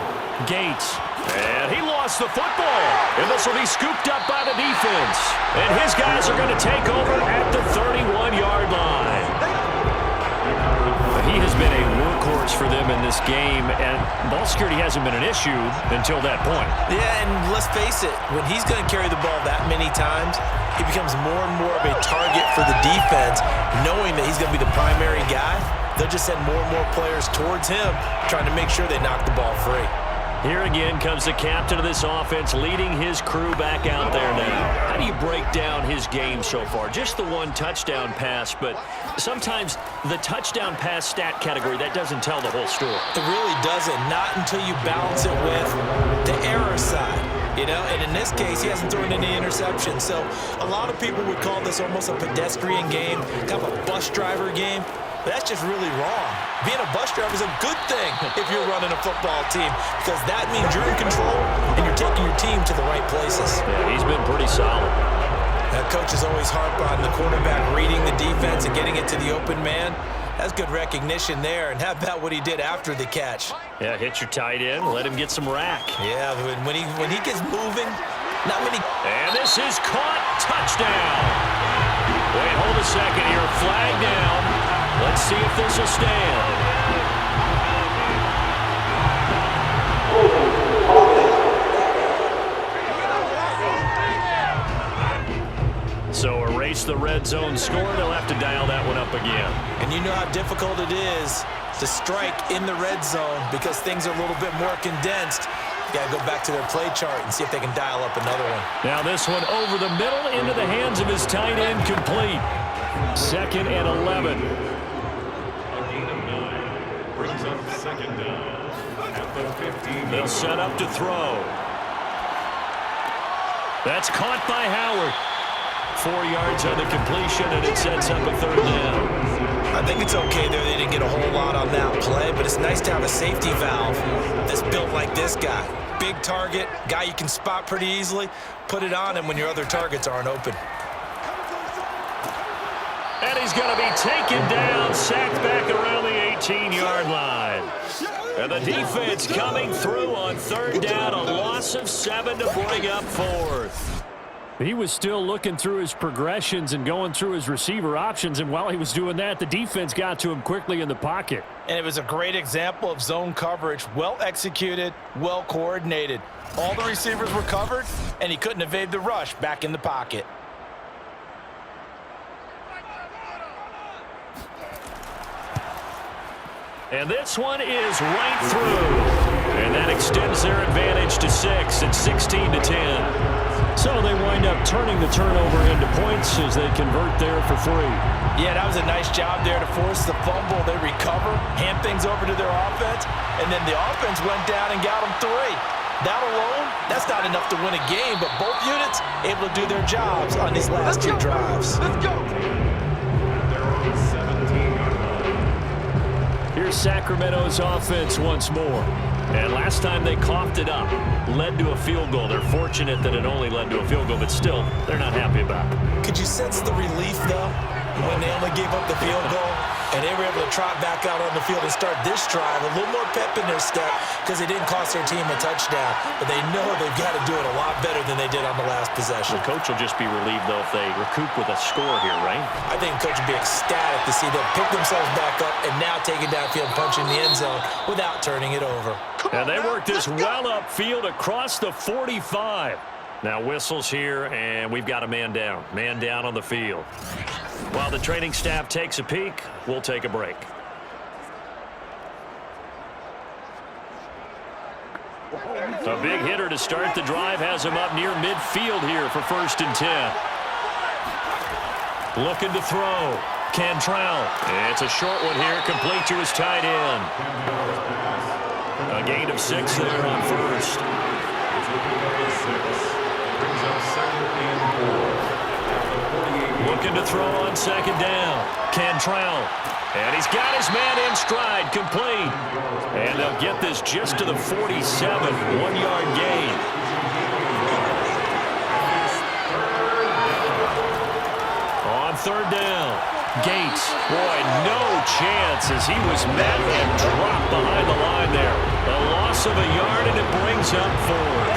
Gates. And he lost the football. And this will be scooped up by the defense. And his guys are going to take over at the 31-yard line. He has been a workhorse for them in this game, and ball security hasn't been an issue until that point. Yeah, and let's face it, when he's going to carry the ball that many times, he becomes more and more of a target for the defense, knowing that he's going to be the primary guy. They'll just send more and more players towards him, trying to make sure they knock the ball free. Here again comes the captain of this offense, leading his crew back out there now. How do you break down his game so far? Just the 1 touchdown pass, but sometimes the touchdown pass stat category, that doesn't tell the whole story. It really doesn't, not until you balance it with the error side. You know, and in this case, he hasn't thrown any interceptions. So a lot of people would call this almost a pedestrian game, kind of a bus driver game. But that's just really wrong. Being a bus driver is a good thing if you're running a football team, because that means you're in control and you're taking your team to the right places. Yeah, he's been pretty solid. That coach is always harp on the quarterback reading the defense and getting it to the open man. That's good recognition there. And how about what he did after the catch? Yeah, hit your tight end, let him get some rack. Yeah, when he gets moving, not many. And this is caught. Touchdown. Wait, hold a second here. Flag down. Let's see if this will stand. So erase the red zone score. They'll have to dial that one up again. And you know how difficult it is to strike in the red zone because things are a little bit more condensed. You got to go back to their play chart and see if they can dial up another one. Now this one over the middle into the hands of his tight end, complete. 2nd and 11. Brings up 2nd down at the 15. They'll set up to throw. That's caught by Howard. 4 yards on the completion, and it sets up a 3rd down. I think it's okay there. They didn't get a whole lot on that play, but it's nice to have a safety valve that's built like this guy. Big target, guy you can spot pretty easily. Put it on him when your other targets aren't open. And he's going to be taken down, sacked back around the 18-yard line. And the defense coming through on 3rd down, a loss of 7 to bring up 4th. He was still looking through his progressions and going through his receiver options, and while he was doing that, the defense got to him quickly in the pocket. And it was a great example of zone coverage, well executed, well coordinated. All the receivers were covered, and he couldn't evade the rush back in the pocket. And this one is right through. And that extends their advantage to 6 at 16-10. So they wind up turning the turnover into points as they convert there for 3. Yeah, that was a nice job there to force the fumble. They recover, hand things over to their offense, and then the offense went down and got them 3. That alone, that's not enough to win a game, but both units able to do their jobs on these last 2 drives. Let's go. They're on 17. Here's Sacramento's offense once more. And last time they coughed it up, led to a field goal. They're fortunate that it only led to a field goal, but still, they're not happy about it. Could you sense the relief, though, when they only gave up the field goal and they were able to trot back out on the field and start this drive? A little more pep in their step because it didn't cost their team a touchdown, but they know they've got to do it a lot better than they did on the last possession. The coach will just be relieved, though, if they recoup with a score here, right? I think the coach would be ecstatic to see them pick themselves back up and now take it downfield, punching the end zone without turning it over. And they work this well upfield across the 45. Now whistles here, and we've got a man down. Man down on the field. While the training staff takes a peek, we'll take a break. A big hitter to start the drive has him up near midfield here for 1st and 10. Looking to throw. Cantrell. It's a short one here, complete to his tight end. A gain of 6 there on 1st. Looking to throw on 2nd down. Cantrell. And he's got his man in stride, complete. And they'll get this just to the 47, 1-yard gain. On 3rd down. Gates, boy, no chance as he was met and dropped behind the line there. A loss of a yard, and it brings up 4th.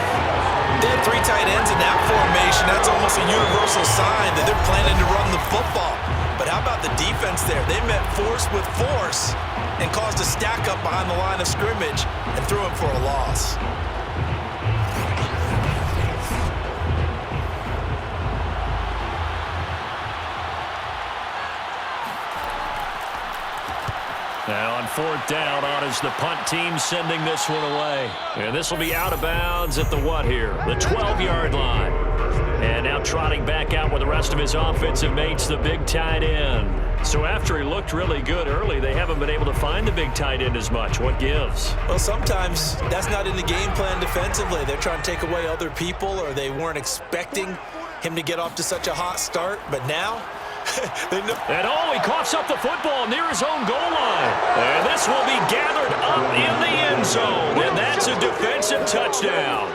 They had 3 tight ends in that formation. That's almost a universal sign that they're planning to run the football. But how about the defense there? They met force with force and caused a stack up behind the line of scrimmage and threw him for a loss. Now on 4th down, on is the punt team sending this one away. And this will be out of bounds at the what here? The 12-yard line. And now trotting back out with the rest of his offensive mates, the big tight end. So after he looked really good early, they haven't been able to find the big tight end as much. What gives? Well, sometimes that's not in the game plan defensively. They're trying to take away other people, or they weren't expecting him to get off to such a hot start. But now, they know. And he coughs up the football near his own goal line. And this will be gathered up in the end zone. And that's a defensive touchdown.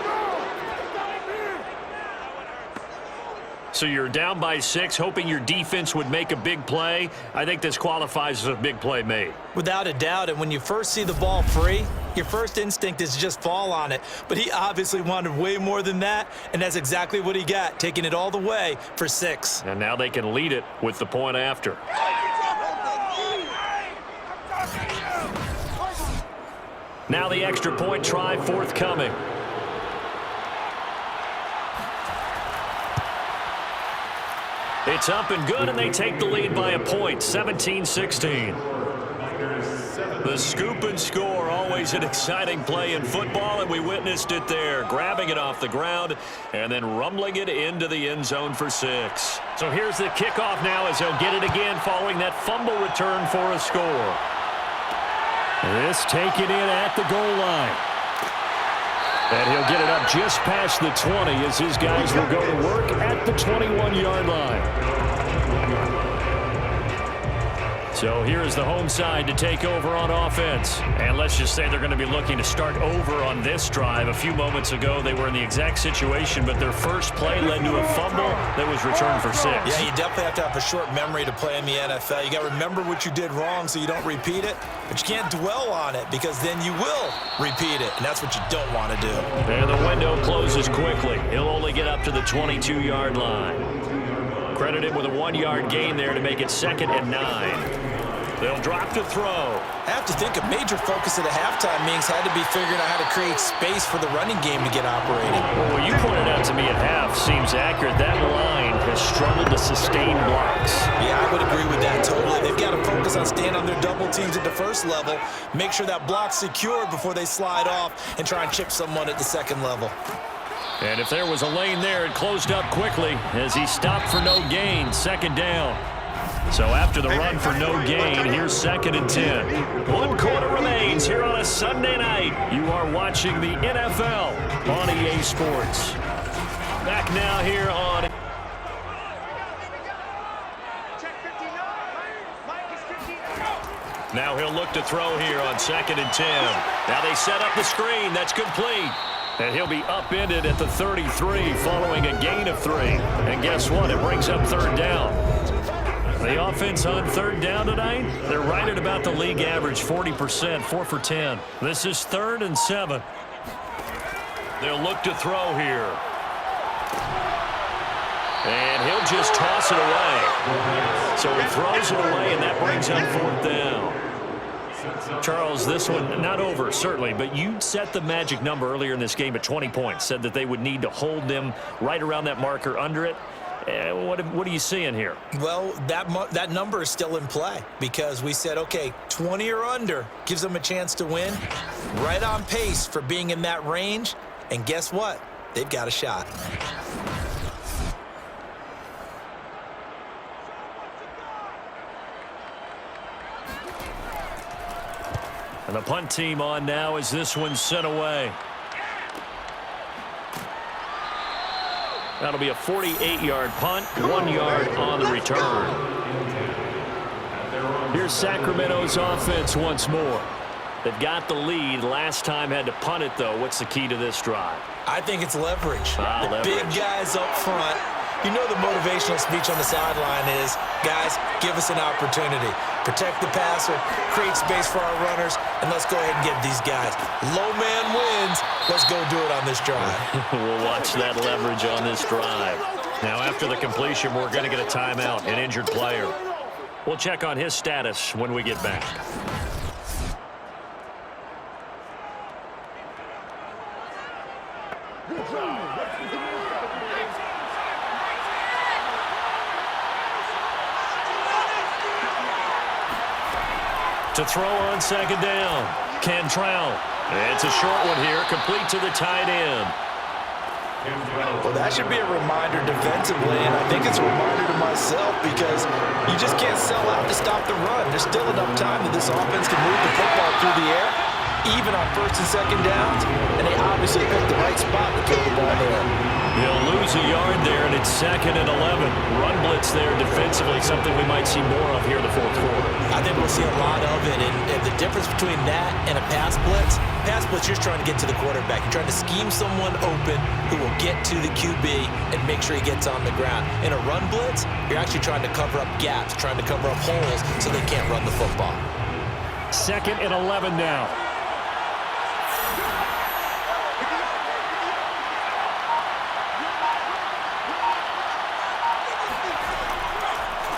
So you're down by 6, hoping your defense would make a big play. I think this qualifies as a big play made. Without a doubt, and when you first see the ball free, your first instinct is to just fall on it. But he obviously wanted way more than that, and that's exactly what he got, taking it all the way for 6. And now they can lead it with the point after. Now the extra point try forthcoming. It's up and good, and they take the lead by a point, 17-16. The scoop and score, always an exciting play in football, and we witnessed it there, grabbing it off the ground and then rumbling it into the end zone for 6. So here's the kickoff now as they'll get it again following that fumble return for a score. This taken in at the goal line. And he'll get it up just past the 20 as his guys will go to work at the 21-yard line. So here is the home side to take over on offense. And let's just say they're going to be looking to start over on this drive. A few moments ago, they were in the exact situation, but their first play led to a fumble that was returned for 6. Yeah, you definitely have to have a short memory to play in the NFL. You got to remember what you did wrong so you don't repeat it, but you can't dwell on it because then you will repeat it, and that's what you don't want to do. And the window closes quickly. He'll only get up to the 22-yard line. Credited with a 1-yard gain there to make it 2nd and 9. They'll drop to throw. I have to think a major focus of the halftime meetings had to be figuring out how to create space for the running game to get operating. Well, you pointed out to me at half seems accurate. That line has struggled to sustain blocks. Yeah, I would agree with that totally. They've got to focus on staying on their double teams at the first level, make sure that block's secured before they slide off and try and chip someone at the second level. And if there was a lane there, it closed up quickly as he stopped for no gain. 2nd down. So after the run for no gain, here's 2nd and 10. 1 quarter remains here on a Sunday night. You are watching the NFL on EA Sports. Back now here on... Now he'll look to throw here on 2nd and 10. Now they set up the screen. That's complete. And he'll be upended at the 33 following a gain of 3. And guess what? It brings up 3rd down. The offense on 3rd down tonight, they're right at about the league average, 40%, 4 for 10. This is 3rd and 7. They'll look to throw here. And he'll just toss it away. So he throws it away, and that brings up 4th down. Charles, this one not over, certainly, but you set the magic number earlier in this game at 20 points, said that they would need to hold them right around that marker under it. What are you seeing here? Well, that number is still in play because we said, okay, 20 or under gives them a chance to win. Right on pace for being in that range. And guess what? They've got a shot. And the punt team on now as this one's sent away. That'll be a 48-yard punt, 1 yard on the return. Here's Sacramento's offense once more. They've got the lead. Last time had to punt it, though. What's the key to this drive? I think it's leverage. The leverage. Big guys up front. You know the motivational speech on the sideline is, guys, give us an opportunity. Protect the passer, create space for our runners, and let's go ahead and get these guys. Low man wins. Let's go do it on this drive. We'll watch that leverage on this drive. Now, after the completion, we're going to get a timeout, an injured player. We'll check on his status when we get back. To throw on 2nd down, Cantrell. It's a short one here, complete to the tight end. Well, that should be a reminder defensively, and I think it's a reminder to myself because you just can't sell out to stop the run. There's still enough time that this offense can move the football through the air, even on 1st and 2nd downs, and they obviously picked the right spot to throw the ball there. He'll lose a yard there, and it's 2nd and 11. Run blitz there defensively, something we might see more of here in the 4th quarter. I think we'll see a lot of it, and the difference between that and a pass blitz, you're just trying to get to the quarterback. You're trying to scheme someone open who will get to the QB and make sure he gets on the ground. In a run blitz, you're actually trying to cover up gaps, trying to cover up holes so they can't run the football. 2nd and 11 now.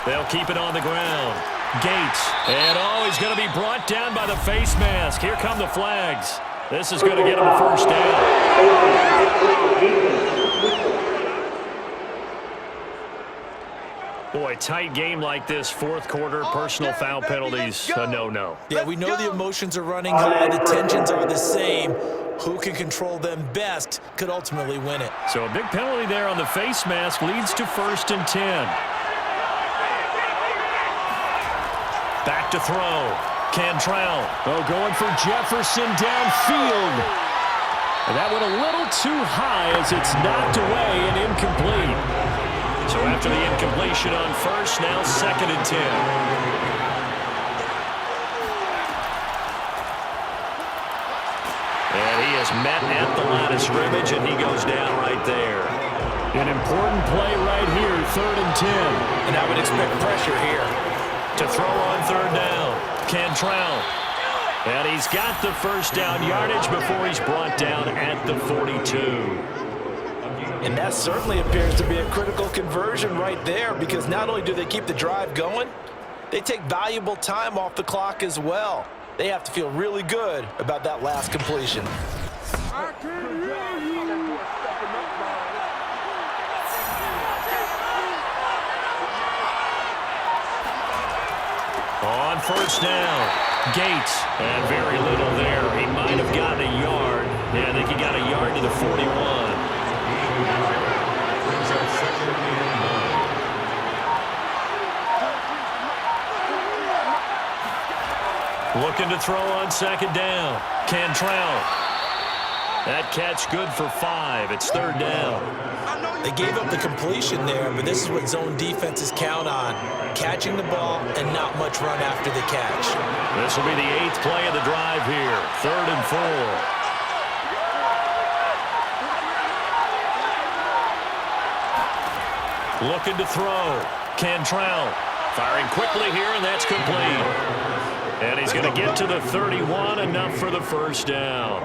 They'll keep it on the ground. Gates. And he's going to be brought down by the face mask. Here come the flags. This is going to get him a 1st down. Boy, tight game like this, 4th quarter, personal foul penalties, a no-no. Yeah, we know the emotions are running high. The tensions are the same. Who can control them best could ultimately win it. So a big penalty there on the face mask leads to 1st and 10. Back to throw. Cantrell. Going for Jefferson downfield. And that went a little too high as it's knocked away and incomplete. So after the incompletion on 1st, now 2nd and 10. It's met at the line of scrimmage, and he goes down right there. An important play right here, 3rd and 10. And I would expect pressure here. To throw on 3rd down, Cantrell. And he's got the first down yardage before he's brought down at the 42. And that certainly appears to be a critical conversion right there, because not only do they keep the drive going, they take valuable time off the clock as well. They have to feel really good about that last completion. On 1st down, Gates, and very little there. He might have gotten a yard. Yeah, I think he got a yard to the 41. Brings up 2nd and 9. Looking to throw on 2nd down, Cantrell. That catch good for 5. It's 3rd down. They gave up the completion there, but this is what zone defenses count on. Catching the ball and not much run after the catch. This will be the 8th play of the drive here. 3rd and 4. Looking to throw. Cantrell firing quickly here, and that's complete. And he's going to get to the 31, enough for the 1st down.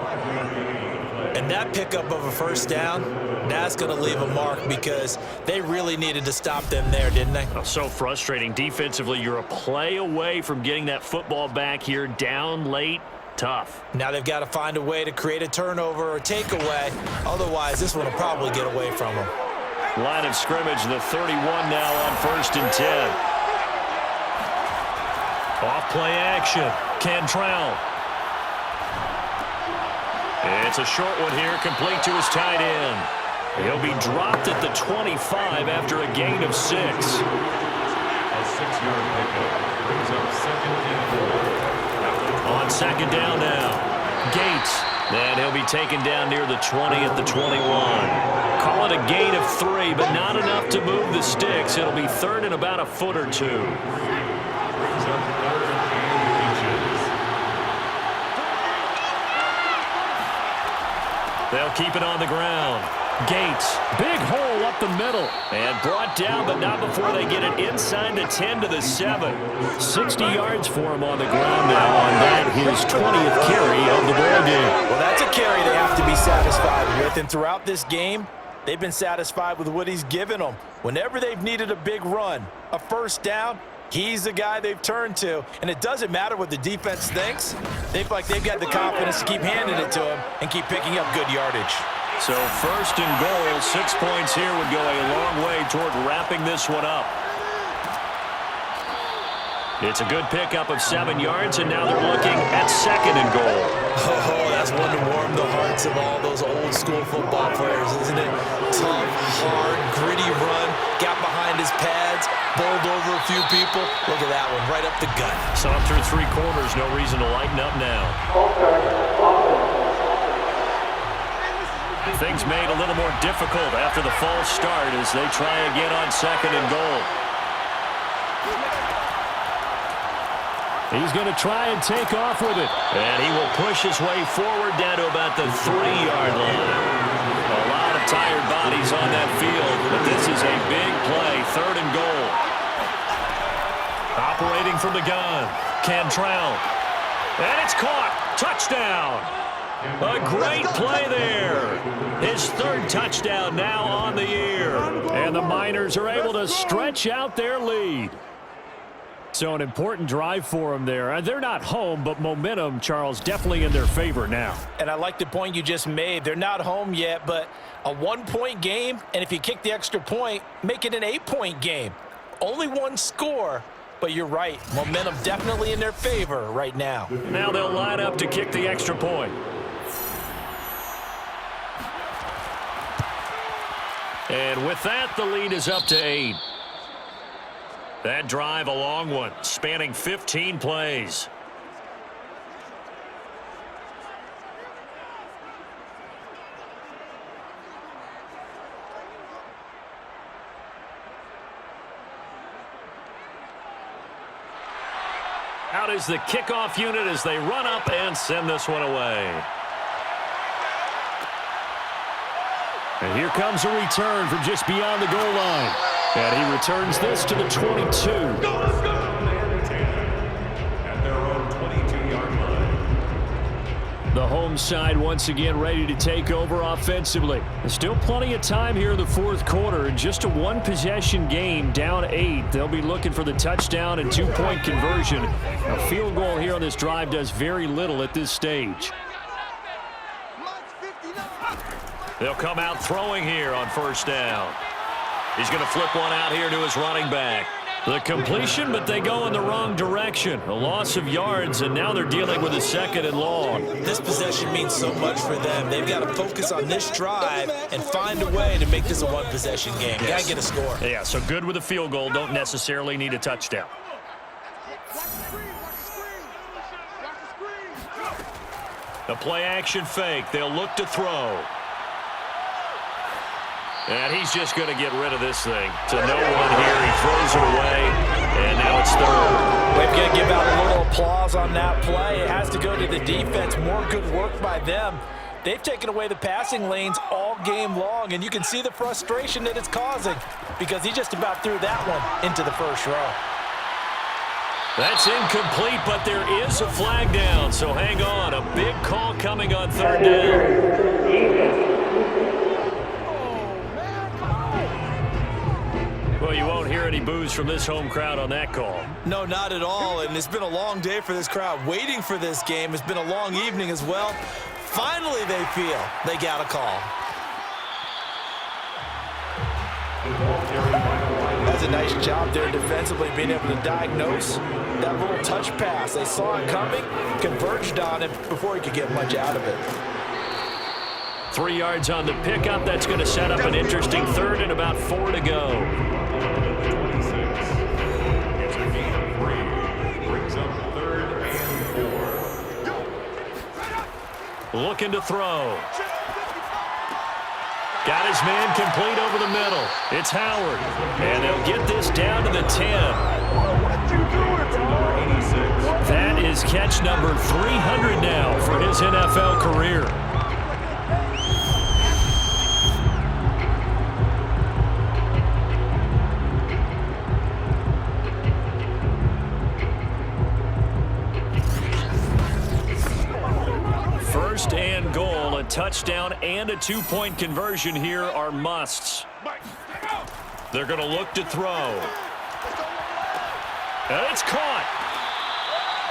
And that pickup of a 1st down, that's going to leave a mark, because they really needed to stop them there, didn't they? So frustrating. Defensively, you're a play away from getting that football back here, down late. Tough. Now they've got to find a way to create a turnover or takeaway. Otherwise, this one will probably get away from them. Line of scrimmage, the 31 now on 1st and 10. Off play action. Cantrell. It's a short one here, complete to his tight end. He'll be dropped at the 25 after a gain of 6. A 6-yard pickup brings up 2nd and 4. On 2nd down now, Gates. And he'll be taken down near the 20 at the 21. Call it a gain of 3, but not enough to move the sticks. It'll be 3rd and about a foot or 2. Brings up 3rd and inches. They'll keep it on the ground. Gates, big hole up the middle. And brought down, but not before they get it inside the 10 to the 7. 60 yards for him on the ground now on that, his 20th carry of the ball game. Well, that's a carry they have to be satisfied with. And throughout this game, they've been satisfied with what he's given them. Whenever they've needed a big run, a 1st down, he's the guy they've turned to. And it doesn't matter what the defense thinks. They feel like they've got the confidence to keep handing it to him and keep picking up good yardage. So 1st and goal, 6 points here would go a long way toward wrapping this one up. It's a good pickup of 7 yards, and now they're looking at 2nd and goal. Oh, that's one to warm the hearts of all those old school football players, isn't it? Tough, hard, gritty run, got behind his pads, bowled over a few people. Look at that one, right up the gut. So up through 3 quarters, no reason to lighten up now. Things made a little more difficult after the false start as they try again on 2nd and goal. He's going to try and take off with it. And he will push his way forward down to about the 3-yard line. A lot of tired bodies on that field, but this is a big play, 3rd and goal. Operating from the gun, Cantrell. And it's caught. Touchdown. A great play there. His 3rd touchdown now on the year. And the Miners are able to stretch out their lead. So an important drive for them there. They're not home, but momentum, Charles, definitely in their favor now. And I like the point you just made. They're not home yet, but a 1-point game, and if you kick the extra point, make it an 8-point game. Only 1 score, but you're right. Momentum definitely in their favor right now. Now they'll line up to kick the extra point. And with that, the lead is up to 8. That drive, a long one, spanning 15 plays. Out is the kickoff unit as they run up and send this one away. And here comes a return from just beyond the goal line. And he returns this to the 22. At their own 22-yard line. The home side once again ready to take over offensively. There's still plenty of time here in the fourth quarter. Just a one-possession game, down 8. They'll be looking for the touchdown and two-point conversion. A field goal here on this drive does very little at this stage. They'll come out throwing here on first down. He's going to flip one out here to his running back. The completion, but they go in the wrong direction. A loss of yards, and now they're dealing with a second and long. This possession means so much for them. They've got to focus on this drive and find a way to make this a one-possession game. Got to get a score. Yeah, so good with a field goal. Don't necessarily need a touchdown. The play-action fake. They'll look to throw. And he's just going to get rid of this thing to no one here. He throws it away, and now it's third. We've got to give out a little applause on that play. It has to go to the defense. More good work by them. They've taken away the passing lanes all game long, and you can see the frustration that it's causing because he just about threw that one into the first row. That's incomplete, but there is a flag down, so hang on. A big call coming on third down. Well, you won't hear any boos from this home crowd on that call. No, not at all, and it's been a long day for this crowd. Waiting for this game. It's been a long evening as well. Finally, they feel they got a call. That's a nice job there defensively, being able to diagnose that little touch pass. They saw it coming, converged on it before he could get much out of it. 3 yards on the pickup. That's going to set up an interesting third and about 4 to go. It's a gain of 3. Brings up third and 4. Looking to throw. Got his man complete over the middle. It's Howard. And they'll get this down to the 10. That is catch number 300 now for his NFL career. First and goal, a touchdown and a two-point conversion here are musts. They're going to look to throw. And it's caught.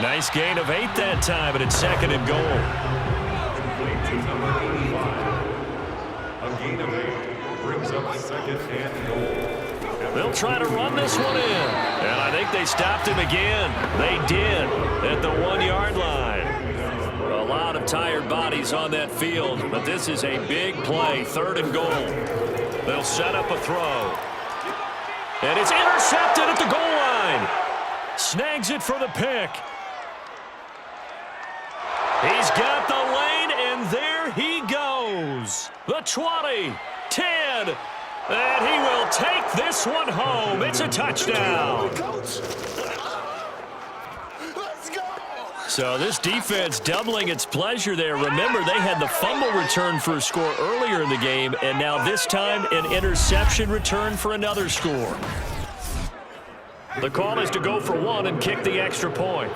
Nice gain of 8 that time, and it's second and goal. A gain of 8 brings up second and goal. They'll try to run this one in. And I think they stopped him again. They did at the 1-yard line. A lot of tired bodies on that field, but this is a big play, third and goal. They'll set up a throw. And it's intercepted at the goal line. Snags it for the pick. He's got the lane, and there he goes. The 20, 10, and he will take this one home. It's a touchdown. So this defense doubling its pleasure there. Remember, they had the fumble return for a score earlier in the game, and now this time an interception return for another score. The call is to go for 1 and kick the extra point.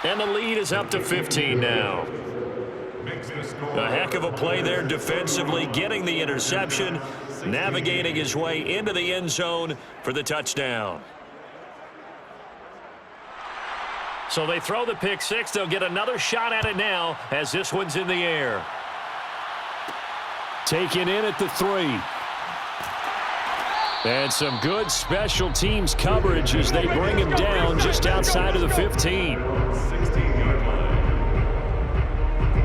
And the lead is up to 15 now. A heck of a play there defensively, getting the interception, navigating his way into the end zone for the touchdown. So they throw the pick six. They'll get another shot at it now as this one's in the air. Taken in at the 3. And some good special teams coverage as they bring him down just outside of the 15.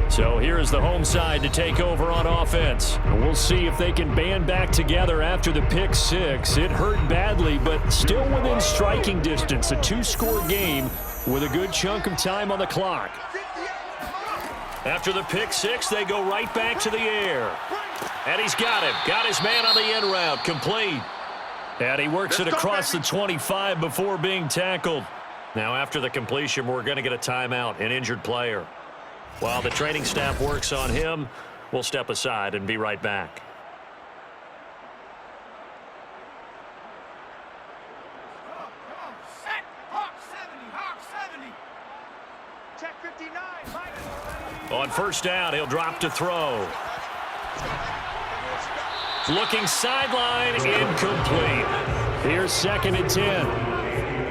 So here's the home side to take over on offense. We'll see if they can band back together after the pick six. It hurt badly, but still within striking distance. A 2-score game with a good chunk of time on the clock. After the pick six, they go right back to the air. And he's got him. Got his man on the end route. Complete. And he works it across the 25 before being tackled. Now after the completion, we're going to get a timeout, an injured player. While the training staff works on him, we'll step aside and be right back. On first down, he'll drop to throw. Looking sideline, incomplete. Here's 2nd and 10.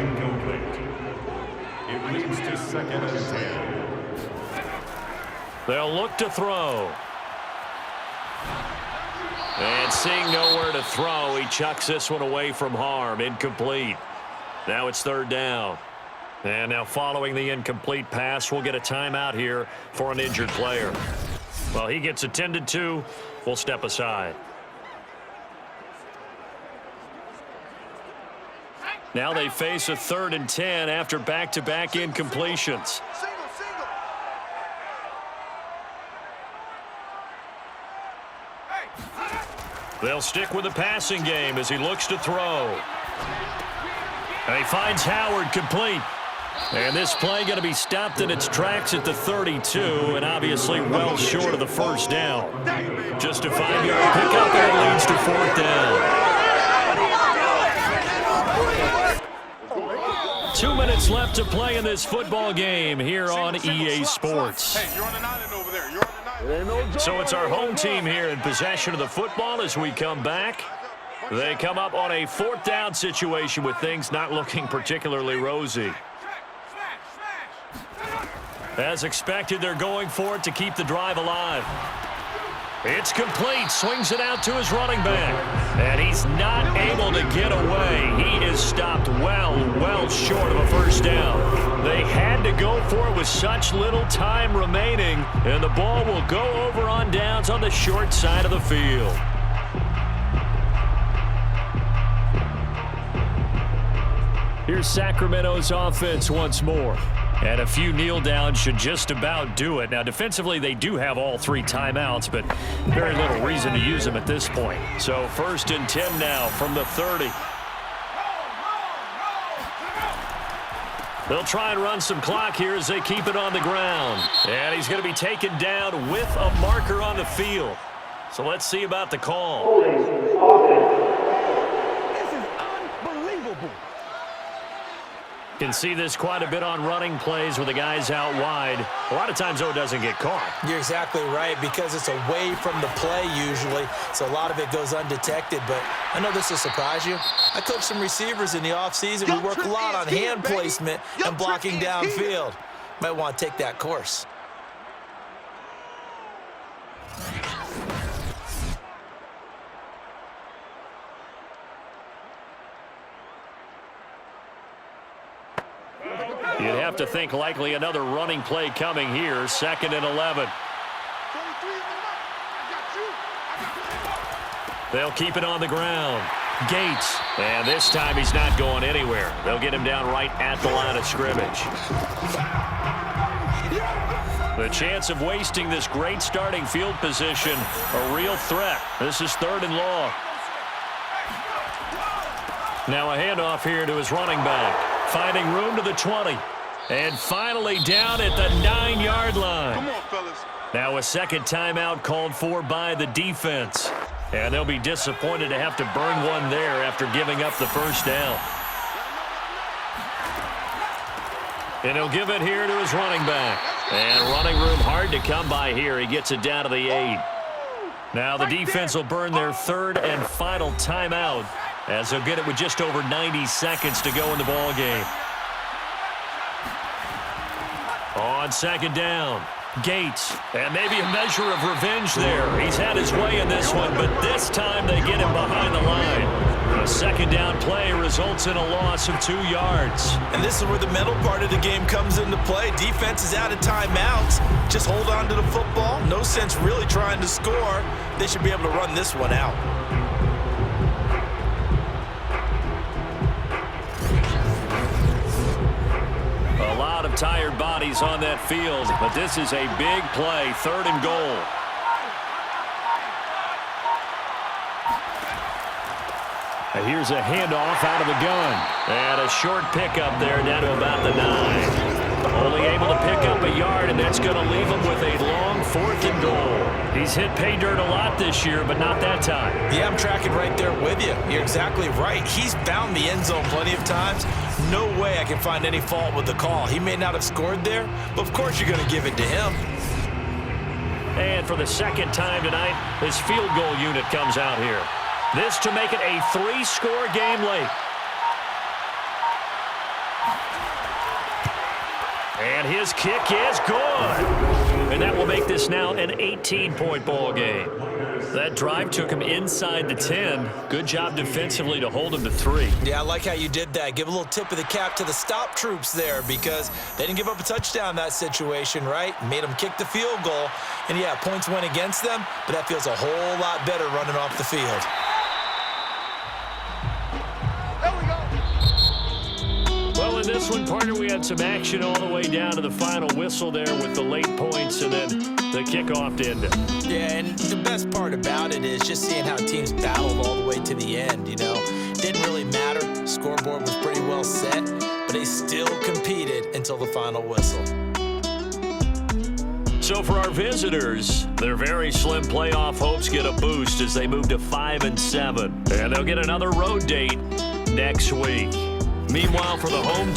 Incomplete. It leads to 2nd and 10. They'll look to throw. And seeing nowhere to throw, he chucks this one away from harm. Incomplete. Now it's 3rd down. And now following the incomplete pass, we'll get a timeout here for an injured player. Well, he gets attended to. We'll step aside. Now they face a 3rd and 10 after back-to-back incompletions. They'll stick with the passing game as he looks to throw. And he finds Howard complete. And this play going to be stopped in its tracks at the 32, and obviously well short of the first down. Just a 5-yard pickup, and it leads to 4th down. 2 minutes left to play in this football game here on EA Sports. Hey, you're on an island over there. You're on an island. So it's our home team here in possession of the football as we come back. They come up on a 4th down situation with things not looking particularly rosy. As expected, they're going for it to keep the drive alive. It's complete. Swings it out to his running back. And he's not able to get away. He is stopped well short of a first down. They had to go for it with such little time remaining. And the ball will go over on downs on the short side of the field. Here's Sacramento's offense once more. And a few kneel downs should just about do it. Now, defensively, they do have all 3 timeouts, but very little reason to use them at this point. So 1st and 10 now from the 30. They'll try and run some clock here as they keep it on the ground. And he's going to be taken down with a marker on the field. So let's see about the call. This is unbelievable. Can see this quite a bit on running plays with the guys out wide. A lot of times, though, it doesn't get caught. You're exactly right, because it's away from the play usually, so a lot of it goes undetected. But I know this will surprise you. I coach some receivers in the offseason. We work a lot on hand placement and blocking downfield. Might want to take that course. You'd have to think likely another running play coming here. 2nd and 11. They'll keep it on the ground. Gates. And this time he's not going anywhere. They'll get him down right at the line of scrimmage. The chance of wasting this great starting field position, a real threat. This is 3rd and long. Now a handoff here to his running back. Finding room to the 20. And finally down at the 9-yard line. Come on, fellas. Now a 2nd timeout called for by the defense. And they'll be disappointed to have to burn one there after giving up the first down. And he'll give it here to his running back. And running room hard to come by here. He gets it down to the 8. Now the defense will burn their 3rd and final timeout, as they'll get it with just over 90 seconds to go in the ball game. On 2nd down, Gates. And maybe a measure of revenge there. He's had his way in this one, but this time they get him behind the line. A 2nd down play results in a loss of 2 yards. And this is where the mental part of the game comes into play. Defense is out of timeouts. Just hold on to the football. No sense really trying to score. They should be able to run this one out. A lot of tired bodies on that field, but this is a big play. 3rd and goal. And here's a handoff out of the gun. And a short pickup there down to about the 9. Only able to pick up a yard, and that's going to leave him with a long 4th and goal. He's hit pay dirt a lot this year, but not that time. Yeah, I'm tracking right there with you. You're exactly right. He's found the end zone plenty of times. No way I can find any fault with the call. He may not have scored there, but of course you're going to give it to him. And for the second time tonight, his field goal unit comes out here. This to make it a 3-score game late. And his kick is good. And that will make this now an 18-point ball game. That drive took him inside the 10. Good job defensively to hold him to 3. Yeah, I like how you did that. Give a little tip of the cap to the stop troops there because they didn't give up a touchdown in that situation, right? Made them kick the field goal. And, yeah, points went against them, but that feels a whole lot better running off the field. Well, in this one, partner, we had some action all the way down to the final whistle there with the late points and then the kickoff to end it. Yeah, and the best part about it is just seeing how teams battled all the way to the end, you know. Didn't really matter. Scoreboard was pretty well set, but they still competed until the final whistle. So for our visitors, their very slim playoff hopes get a boost as they move to 5-7. And they'll get another road date next week. Meanwhile, for the home